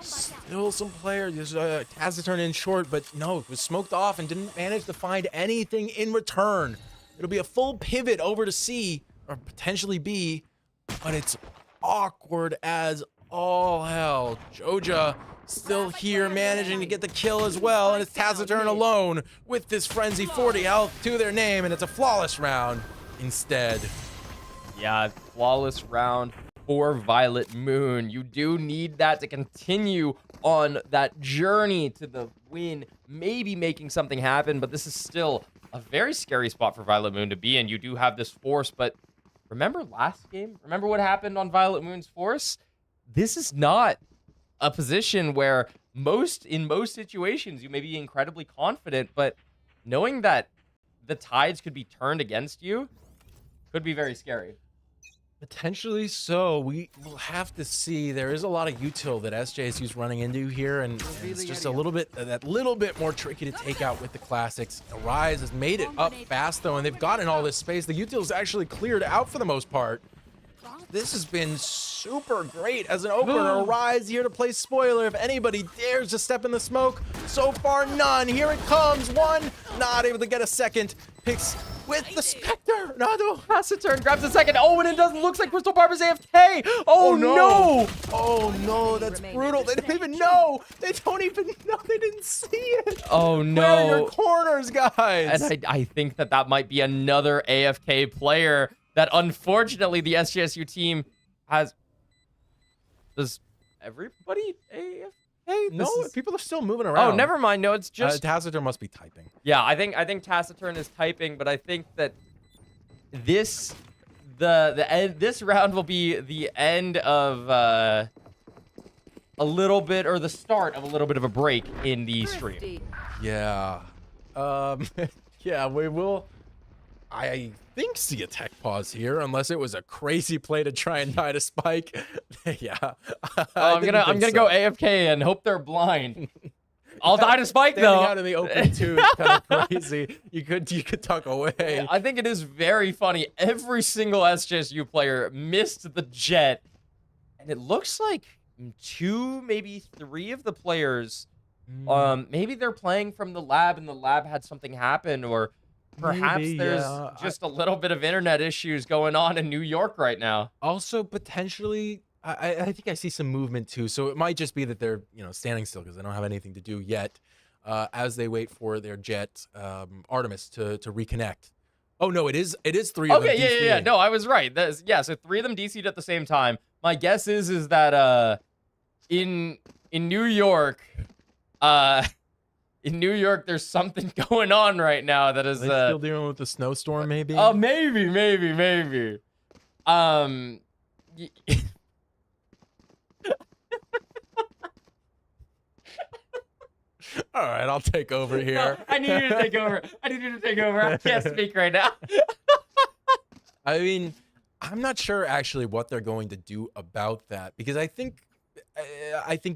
Still some players. Taciturn in short, but no, it was smoked off and didn't manage to find anything in return. It'll be a full pivot over to C, or potentially B, but it's awkward as all hell. Joja still here, managing to get the kill as well, and it's Taciturn alone with this Frenzy 40 health to their name, and it's a flawless round instead. Yeah, flawless round for Violet Moon. You do need that to continue on that journey to the win, maybe making something happen, but this is still a very scary spot for Violet Moon to be in. You do have this force, but remember last game? Remember what happened on Violet Moon's force? This is not a position where in most situations you may be incredibly confident, but knowing that the tides could be turned against you could be very scary. Potentially so. We will have to see. There is a lot of util that SJSU is running into here, and it's just a little bit more tricky to take out with the classics. Arise has made it up fast though, and they've gotten all this space. The util's actually cleared out for the most part. This has been super great as an opener. Arise here to play spoiler. If anybody dares to step in the smoke, so far none. Here it comes. One, not able to get a second. Picks with the Spectre. No, Taciturn grabs a second. Oh, and it doesn't look like Crystal Barber's AFK. Oh, no. Oh no, that's brutal. They don't even know. They don't even know. They didn't see it. Oh no. Where are your corners, guys? And I think that might be another AFK player that unfortunately the SJSU team has. Does everybody AFK? No, people are still moving around. Oh, never mind. No, it's just Taciturn must be typing. Yeah, I think Taciturn is typing, but I think that this this round will be the end of a little bit, or the start of a little bit of a break in the stream. Yeah. Yeah, we will. I think see a tech pause here, unless it was a crazy play to try and die to Spike. Yeah. I'm gonna go AFK and hope they're blind. I'll die to Spike though. Out in the open too is kind of crazy. You could tuck away. I think it is very funny. Every single SJSU player missed the jet, and it looks like 2, maybe 3 of the players, maybe they're playing from the lab, and the lab had something happen, or perhaps there's just a little bit of internet issues going on in New York right now. Also, potentially, I think I see some movement too. So it might just be that they're standing still because they don't have anything to do yet, as they wait for their jet Artemis to reconnect. Oh no, it is 3 of them. Okay, yeah. No, I was right. So 3 of them DC'd at the same time. My guess is that in New York, there's something going on right now that is still dealing with the snowstorm, maybe. Oh, maybe. All right, I'll take over here. No, I need you to take over. I can't speak right now. I mean, I'm not sure actually what they're going to do about that, because I think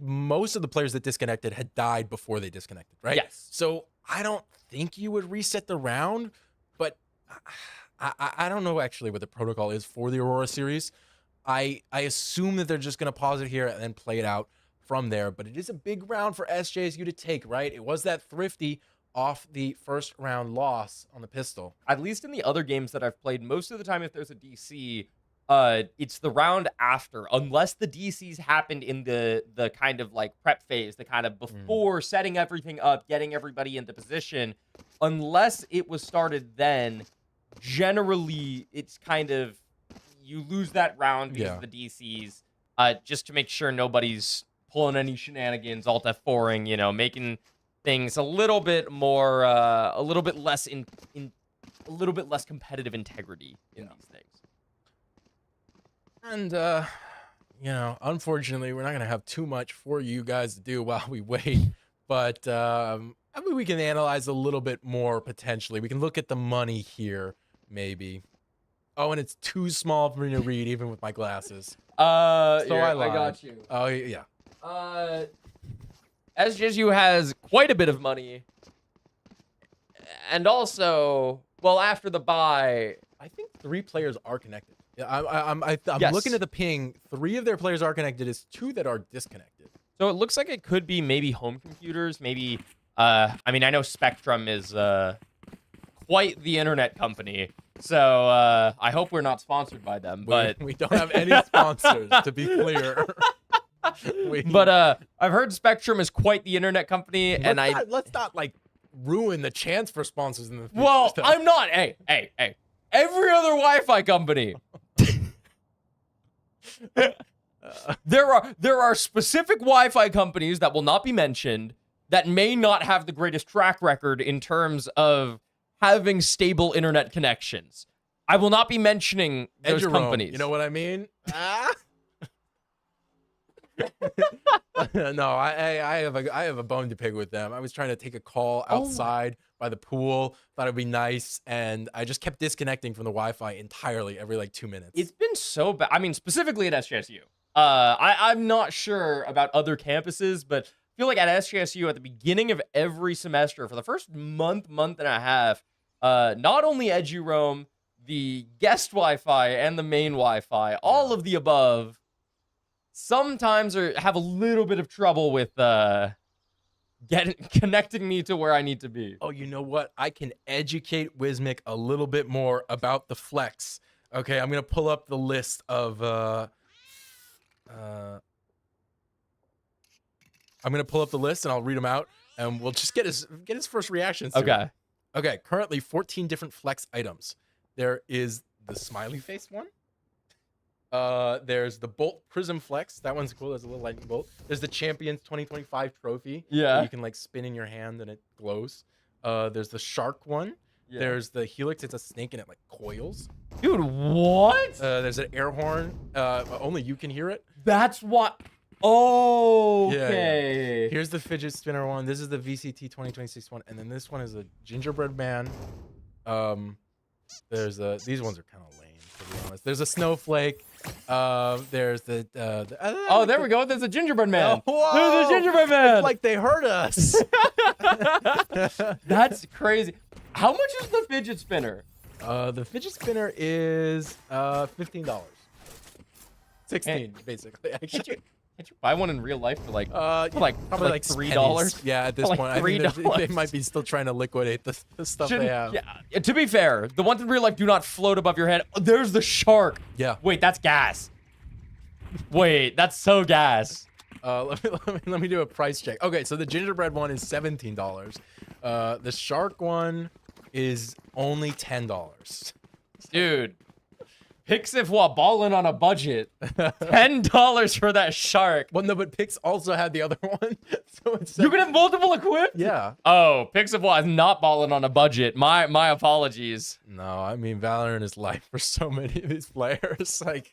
most of the players that disconnected had died before they disconnected, right? Yes. So I don't think you would reset the round, but I don't know actually what the protocol is for the Aurora series. I assume that they're just going to pause it here and then play it out from there, but it is a big round for SJSU to take, right? It was that thrifty off the first round loss on the pistol. At least in the other games that I've played, most of the time if there's a DC, it's the round after, unless the DCs happened in the kind of like prep phase, the kind of before setting everything up, getting everybody into position. Unless it was started then, generally it's kind of, you lose that round because of the DCs, just to make sure nobody's pulling any shenanigans, alt F4ing, making things a little bit more, a little bit less competitive integrity in these things. And, unfortunately, we're not going to have too much for you guys to do while we wait. But I mean, we can analyze a little bit more, potentially. We can look at the money here, maybe. Oh, and it's too small for me to read, even with my glasses. I got you. Oh, yeah. SJSU has quite a bit of money. And also, well, after the bye, I think 3 players are connected. Yeah, I'm Yes. looking at the ping. 3 of their players are connected. It's 2 that are disconnected. So it looks like it could be maybe home computers, maybe, I mean, I know Spectrum is quite the internet company, so I hope we're not sponsored by them, but... We don't have any sponsors, to be clear. But I've heard Spectrum is quite the internet company, and let's not like ruin the chance for sponsors in the future. Well, I'm not. Hey. Every other Wi-Fi company. There are specific Wi-Fi companies that will not be mentioned that may not have the greatest track record in terms of having stable internet connections. I will not be mentioning those companies. You know what I mean? No, I have a bone to pick with them. I was trying to take a call outside by the pool, thought it'd be nice, and I just kept disconnecting from the Wi-Fi entirely every like 2 minutes. It's been so bad. I mean, specifically at SJSU. I'm not sure about other campuses, but I feel like at SJSU at the beginning of every semester for the first month and a half, not only EduRoam, the guest Wi-Fi and the main Wi-Fi, all of the above, sometimes have a little bit of trouble with connecting me to where I need to be. Oh, you know what? I can educate Wismic a little bit more about the flex. Okay, I'm gonna pull up the list of I'm gonna pull up the list and I'll read them out, and we'll just get his first reactions. Okay. Okay. Currently, 14 different flex items. There is the smiley face one. There's the Bolt Prism Flex. That one's cool. There's a little lightning bolt. There's the Champions 2025 trophy. Yeah. You can like spin in your hand and it glows. There's the Shark one. Yeah. There's the Helix. It's a snake and it like coils. Dude, what? There's an air horn. Only you can hear it. That's what. Oh, yeah, okay. Yeah. Here's the fidget spinner one. This is the VCT 2026 one, and then this one is a gingerbread man. There's these ones are kind of lame, to be honest. There's a snowflake. There's the oh, there we go. There's a gingerbread man. Whoa! There's a gingerbread man. It's like they heard us. That's crazy. How much is the fidget spinner? The fidget spinner is $15. 16 basically. Actually. Can't you buy one in real life for like probably like $3? Yeah, at this like point, I think they might be still trying to liquidate the stuff they have. Yeah, to be fair, the ones in real life do not float above your head. Oh, there's the shark. Yeah. Wait, that's gas. Wait, that's so gas. Let me do a price check. Okay, so the gingerbread one is $17. The shark one is only $10. Dude. Pixif while balling on a budget. $10 for that shark. Well, no, but Pix also had the other one. So it's you can have multiple equipped? Yeah. Oh, Pixif is not balling on a budget. My apologies. No, I mean Valorant is life for so many of these players. Like,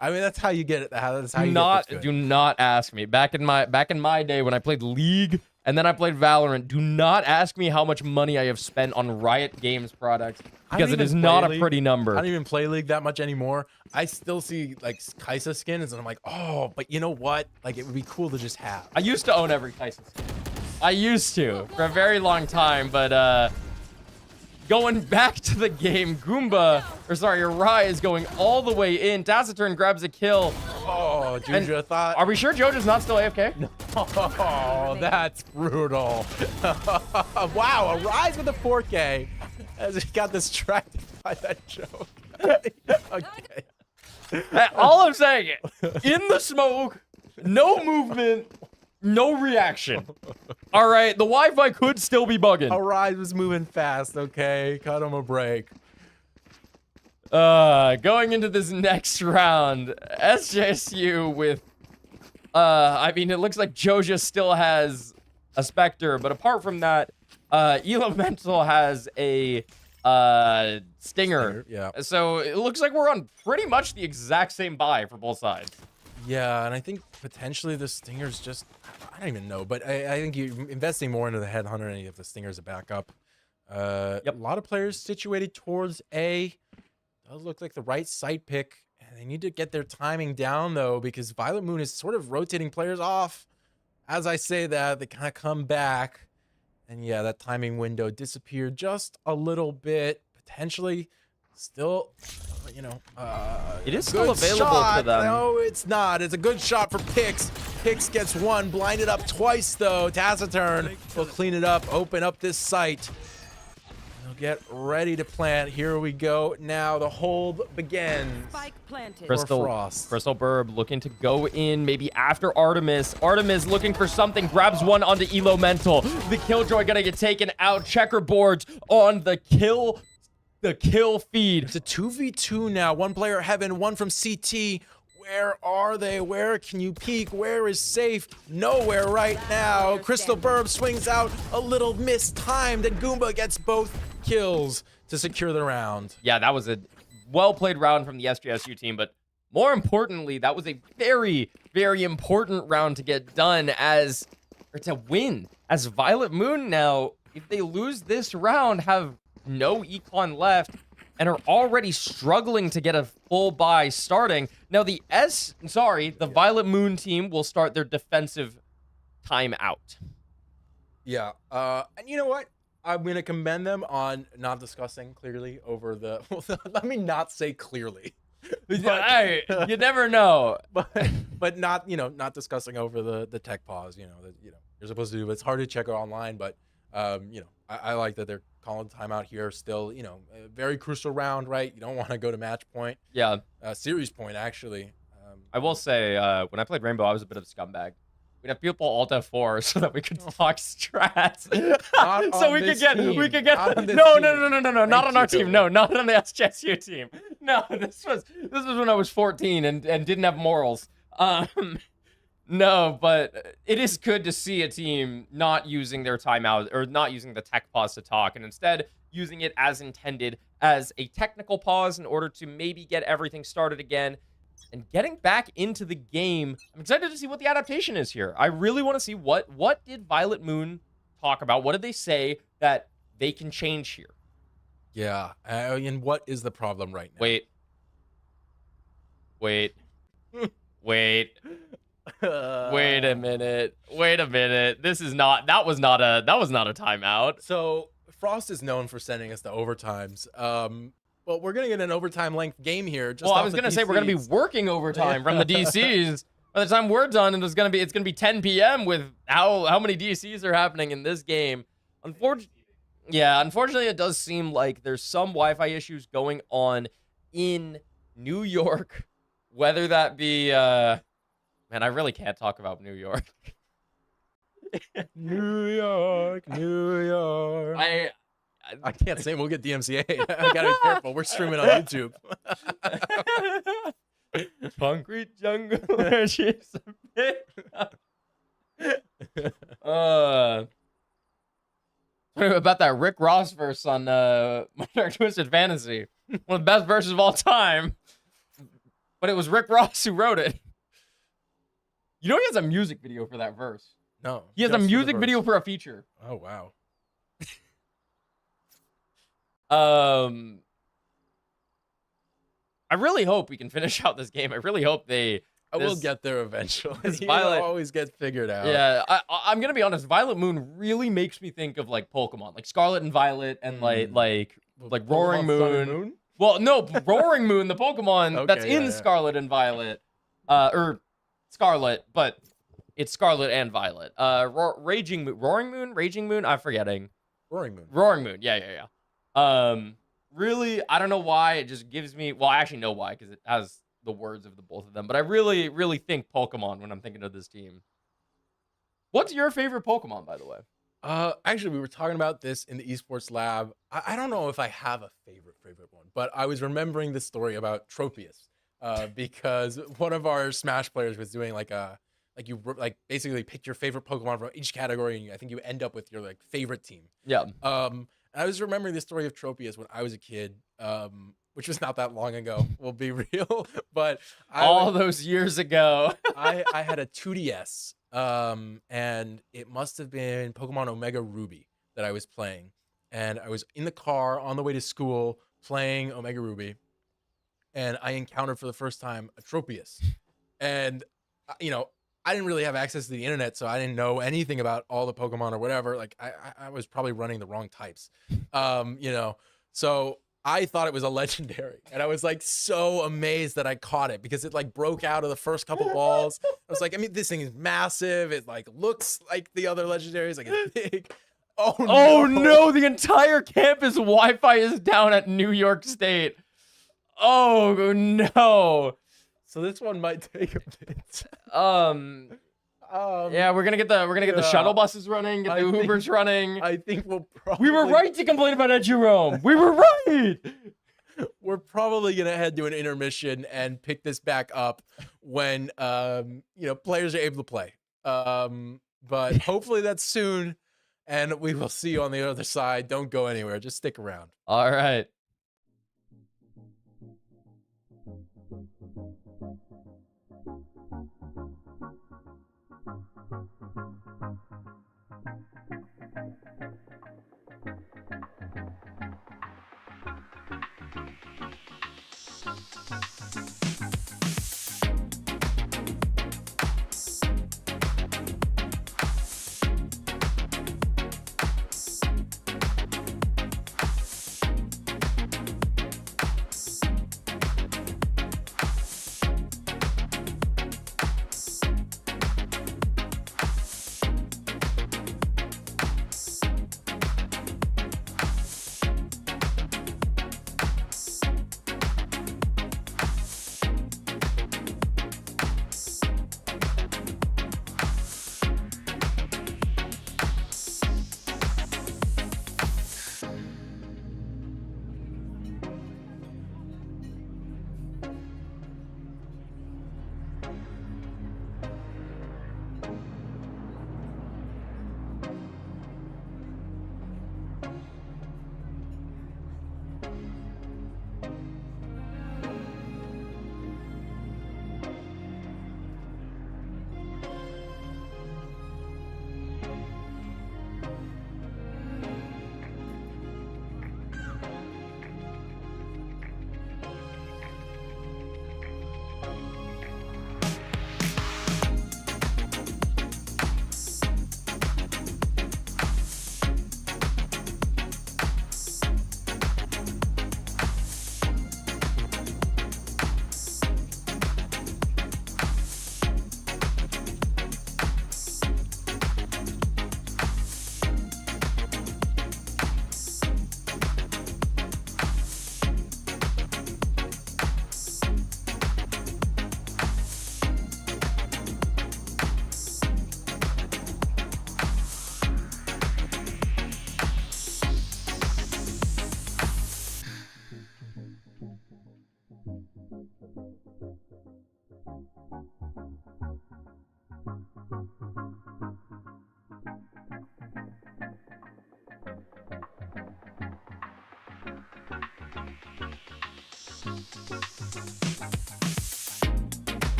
I mean that's how you get it. That's how you get this good. Do not ask me. Back in my day when I played League and then I played Valorant, do not ask me how much money I have spent on Riot Games products because it is not a pretty number. I don't even play League that much anymore. I still see like Kai'Sa skins and I'm like, oh, but you know what? Like it would be cool to just have. I used to own every Kai'Sa skin. I used to for a very long time, but going back to the game, Aurora is going all the way in. Taciturn grabs a kill. Oh, Juju thought. Are we sure Jojo's not still AFK? No. Oh, that's brutal. Wow, a rise with a 4K as he got distracted by that joke. Okay. All I'm saying, in the smoke, no movement, no reaction. All right, the Wi-Fi could still be bugging. Aurora was moving fast, okay? Cut him a break. Going into this next round, SJSU with, I mean, it looks like Joja still has a Spectre, but apart from that, Elemental has a, Stinger. Yeah. So it looks like we're on pretty much the exact same buy for both sides. Yeah, and I think potentially the Stinger's just, I don't even know, but I think you're investing more into the Headhunter and if the Stinger's a backup. Yep. A lot of players situated towards A. Does look like the right site pick. And they need to get their timing down, though, because Violet Moon is sort of rotating players off. As I say that, they kind of come back. And yeah, that timing window disappeared just a little bit. Potentially still, you know, it is still available to them. No, it's not. It's a good shot for Pix. Pix gets one, blinded up twice, though. Taciturn will clean it up, open up this site. get ready to plant. Here we go. Now the hold begins. Spike planted. Crystal, Frost. Crystal Burb looking to go in maybe after Artemis. Artemis looking for something, grabs one on the Elo Mental. The Killjoy gonna get taken out. Checkerboards on the kill feed. It's a 2v2 now. One player heaven, one from CT. Where are they? Where can you peek? Where is safe? Nowhere right now. Crystal Burb swings out a little mistimed, and Goomba gets both kills to secure the round. Yeah, that was a well-played round from the SJSU team, but more importantly, that was a very, very important round to get done or to win. As Violet Moon now, if they lose this round, have no econ left, and are already struggling to get a full buy starting. Now the Violet Moon team will start their defensive timeout. Yeah, and you know what? I'm gonna commend them on not discussing clearly over the. Let me not say clearly. Hey, you never know. But not not discussing over the tech pause. That you're supposed to do. But it's hard to check online. But I like that they're calling timeout here. Still, a very crucial round, right? You don't want to go to match point. Yeah, series point actually. I will say when I played Rainbow, I was a bit of a scumbag. We'd have people alt F4 so that we could talk strats. So we could get no, not on our team. No, not on the SJSU team. No, this was when I was 14 and didn't have morals. No, but it is good to see a team not using their timeout or not using the tech pause to talk and instead using it as intended as a technical pause in order to maybe get everything started again. And getting back into the game, I'm excited to see what the adaptation is here. I really want to see what did Violet Moon talk about? What did they say that they can change here? Yeah, and what is the problem right now? Wait. Wait a minute. That was not a timeout. So Frost is known for sending us to overtimes. Well, we're gonna get an overtime length game here. Just I was gonna say we're gonna be working overtime from the DCs. By the time we're done, it's gonna be 10 p.m. with how many DCs are happening in this game. Unfortunately, it does seem like there's some Wi-Fi issues going on in New York. Whether that be, man, I really can't talk about New York. New York. I can't say we'll get DMCA. I gotta be careful. We're streaming on YouTube. Concrete jungle. She's a bit. About that Rick Ross verse on My Dark Twisted Fantasy. One of the best verses of all time. But it was Rick Ross who wrote it. You know he has a music video for that verse. No. He has a music video for a feature. Oh, wow. I really hope we can finish out this game. I really hope I will get there eventually. Violet always gets figured out. Yeah, I'm gonna be honest. Violet Moon really makes me think of like Pokemon, like Scarlet and Violet, and like Roaring Moon. Well, no, Roaring Moon, the Pokemon that's in Scarlet and Violet, or Scarlet, but it's Scarlet and Violet. Raging Moon. I'm forgetting. Roaring Moon. Yeah. Really, I don't know why. It just gives me. Well, I actually know why because it has the words of the both of them. But I really, really think Pokemon when I'm thinking of this team. What's your favorite Pokemon, by the way? Actually, we were talking about this in the esports lab. I don't know if I have a favorite one, but I was remembering this story about Tropius, because one of our Smash players was doing you basically pick your favorite Pokemon from each category, and I think you end up with your favorite team. Yeah. I was remembering the story of Tropius when I was a kid, which was not that long ago. We'll be real, but all those years ago, I had a 2DS. And it must have been Pokemon Omega Ruby that I was playing. And I was in the car on the way to school playing Omega Ruby. And I encountered for the first time a Tropius. And, I didn't really have access to the internet, so I didn't know anything about all the Pokemon or whatever. I was probably running the wrong types, so I thought it was a legendary, and I was so amazed that I caught it because it broke out of the first couple balls. I was this thing is massive. It looks like the other legendaries, it's big. Oh no, the entire campus Wi-Fi is down at New York State. Oh no. So this one might take a bit. Yeah, we're gonna get the shuttle buses running, get the Ubers running. I think we'll probably. We were right to complain about Ed Jerome. We were right. We're probably gonna head to an intermission and pick this back up when players are able to play. But hopefully that's soon, and we will see you on the other side. Don't go anywhere. Just stick around. All right.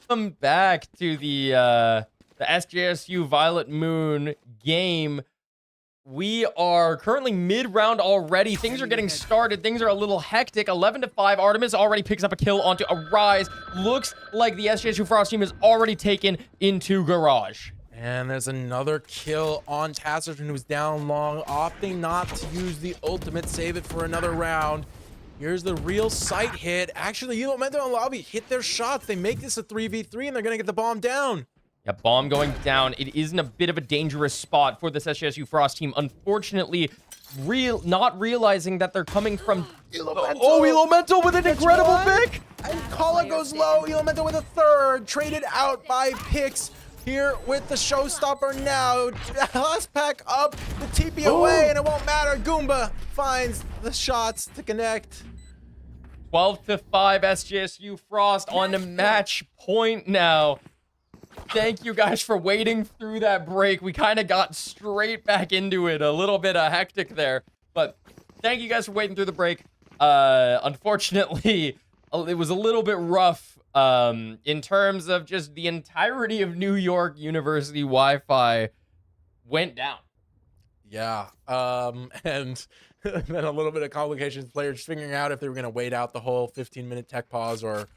Welcome back to the SJSU Violet Moon game. We are currently mid-round already. Things are getting started. Things are a little hectic. 11-5. Artemis already picks up a kill onto Arise. Looks like the SJSU Frost team is already taken into Garage. And there's another kill on Tasserton, who's down long, opting not to use the ultimate, save it for another round. Here's the real sight hit. Actually, Momentum and Lobby hit their shots. They make this a 3v3, and they're going to get the bomb down. Yeah, bomb going down. It is in a bit of a dangerous spot for this SJSU Frost team. Unfortunately, not realizing that they're coming from... Oh, Elemental with an incredible pick! And Kala goes low. Elemental with a third. Traded out by Pix. Here with the showstopper now. Last pack up, the TP away, and it won't matter. Goomba finds the shots to connect. 12-5 SJSU Frost on the match point now. Thank you guys for waiting through that break. We kind of got straight back into it. A little bit hectic there. But thank you guys for waiting through the break. Unfortunately, it was a little bit rough in terms of just the entirety of New York University Wi-Fi went down. Yeah, and then a little bit of complications. Players figuring out if they were going to wait out the whole 15-minute tech pause or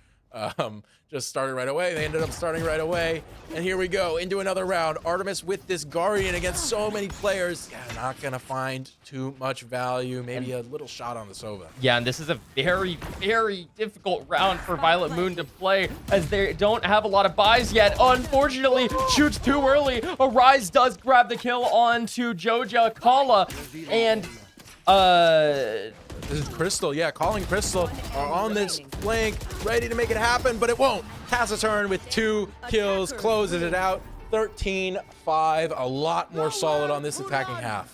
just started right away. They ended up starting right away. And here we go into another round. Artemis with this Guardian against so many players. Yeah, not going to find too much value. Maybe a little shot on the Sova. Yeah, and this is a very, very difficult round for Violet Moon to play as they don't have a lot of buys yet. Unfortunately, shoots too early. Arise does grab the kill onto Joja Kala. And this is Crystal, yeah, calling Crystal are on this flank, ready to make it happen, but it won't. Tasserton with 2 kills, closes it out. 13-5, a lot more solid on this attacking half.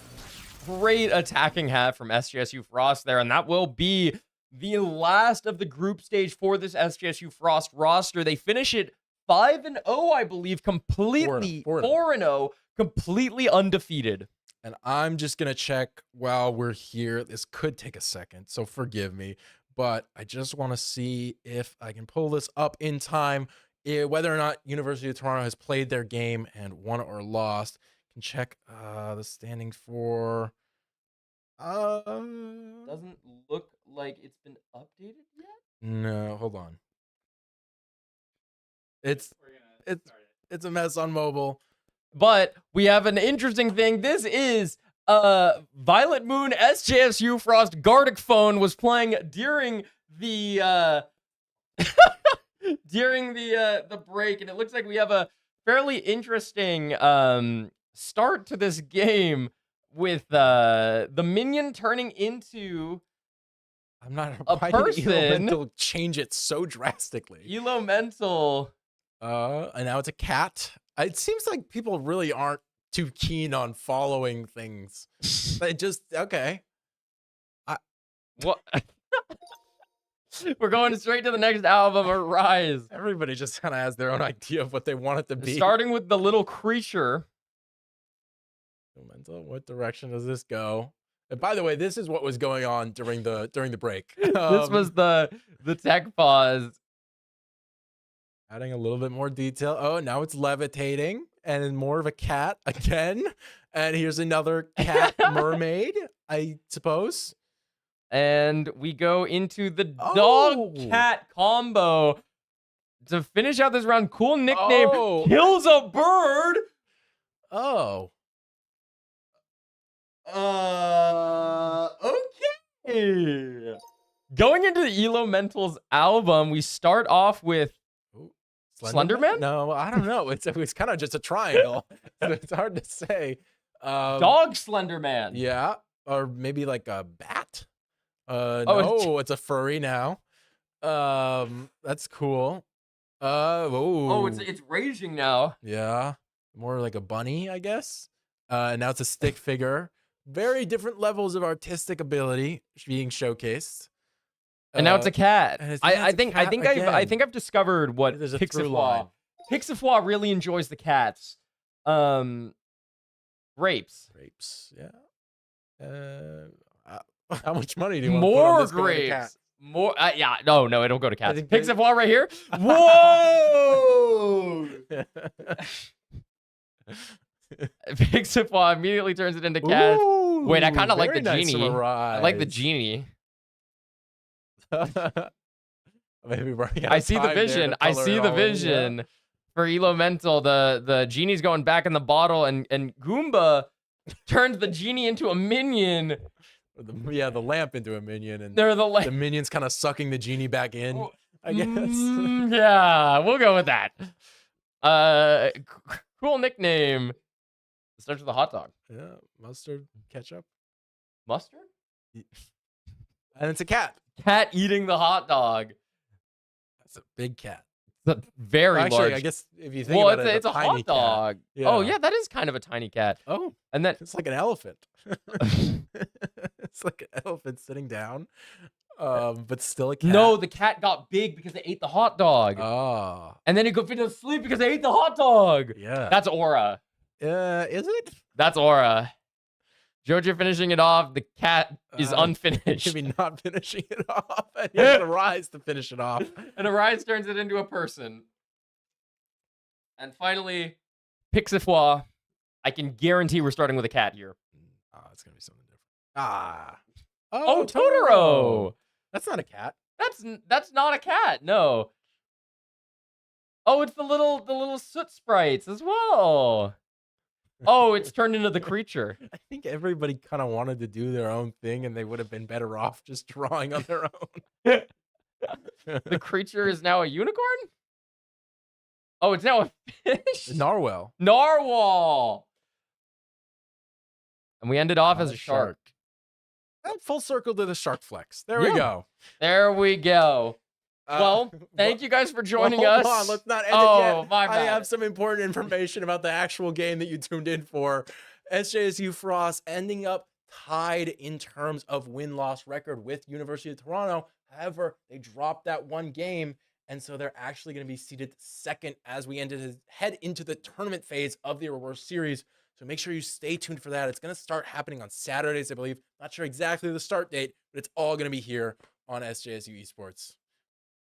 Great attacking half from SJSU Frost there, and that will be the last of the group stage for this SJSU Frost roster. They finish it 5-0, I believe, completely 4-0, completely undefeated. And I'm just going to check while we're here. This could take a second, so forgive me. But I just want to see if I can pull this up in time. Whether or not University of Toronto has played their game and won or lost. Can check the standings for... Doesn't look like it's been updated yet. No, hold on. It's a mess on mobile. But we have an interesting thing. This is Violet Moon SJSU Frost Gardic Phone was playing during the during the break, and it looks like we have a fairly interesting start to this game with the minion turning into I'm not a why did person. Elemental change it so drastically. Elemental. And now it's a cat. It seems like people really aren't too keen on following things. They just okay. What? We're going straight to the next album, Arise. Everybody just kind of has their own idea of what they want it to be. Starting with the little creature. Elemental, what direction does this go? And by the way, this is what was going on during the break. This was the tech pause. Adding a little bit more detail. Oh, now it's levitating and more of a cat again. And here's another cat mermaid, I suppose. And we go into the dog-cat combo to finish out this round. Cool nickname. Kills a bird. Oh. Okay. Going into the Elementals album, we start off with Slenderman? No, I don't know. It's kind of just a triangle. It's hard to say. Dog Slenderman. Yeah, or maybe like a bat. No, it's a furry now. That's cool. It's raging now. Yeah, more like a bunny, I guess. And now it's a stick figure. Very different levels of artistic ability being showcased. And now it's a cat. I think I've discovered what There's a through line. Pixifwa really enjoys the cats. Grapes. Yeah. How much money do you want More to put on this grapes. More. Yeah. No, it'll go to cats. Pixifwa right here. Whoa. Pixifwa immediately turns it into cats. Ooh, wait, I kind of like the very nice genie. Arise. I like the genie. Maybe I see the vision. I see the vision for Elemental. The genie's going back in the bottle, and Goomba turns the genie into a minion. The lamp into a minion, and the minion's kind of sucking the genie back in. I guess. Yeah, we'll go with that. Cool nickname. It starts with a hot dog. Yeah, mustard, ketchup, mustard, and it's a cat. Cat eating the hot dog. That's a big cat. It's a very large. I guess if you think about it, it's a hot dog. Yeah. Oh yeah, that is kind of a tiny cat. Oh, and then it's like an elephant. It's like an elephant sitting down, but still a cat. No, the cat got big because they ate the hot dog. Oh, and then it got fit to sleep because they ate the hot dog. Yeah, that's Aurora. Is it? That's Aura. Jojo finishing it off. The cat is unfinished. Maybe not finishing it off. And he has Arise to finish it off. And Arise turns it into a person. And finally, Pixifwa. I can guarantee we're starting with a cat here. It's gonna be something different. Oh, Totoro. That's not a cat. That's not a cat. No. Oh, it's the little soot sprites as well. Oh, it's turned into the creature. I think everybody kind of wanted to do their own thing, and they would have been better off just drawing on their own. The creature is now a unicorn? Oh, it's now a fish? Narwhal. Narwhal! And we ended off as a shark. Full circle to the shark flex. There we go. There we go. Well, thank you guys for joining us. Hold on, let's not end it yet. My bad. I have some important information about the actual game that you tuned in for. SJSU Frost ending up tied in terms of win-loss record with University of Toronto. However, they dropped that one game, and so they're actually going to be seeded second as we head into the tournament phase of the Aurora series. So make sure you stay tuned for that. It's going to start happening on Saturdays, I believe. Not sure exactly the start date, but it's all going to be here on SJSU Esports.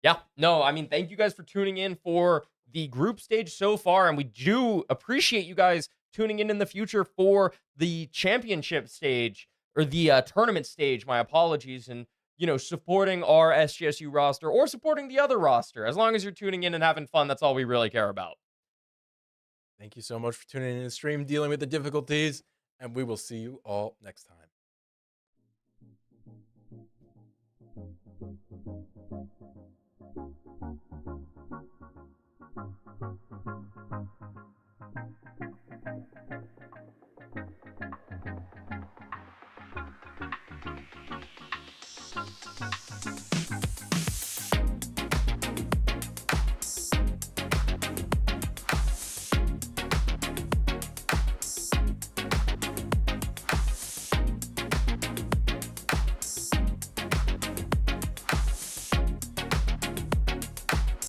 Yeah, no, I mean, thank you guys for tuning in for the group stage so far. And we do appreciate you guys tuning in the future for the championship stage or the tournament stage. My apologies. And, supporting our SGSU roster or supporting the other roster. As long as you're tuning in and having fun, that's all we really care about. Thank you so much for tuning in to the stream, dealing with the difficulties, and we will see you all next time.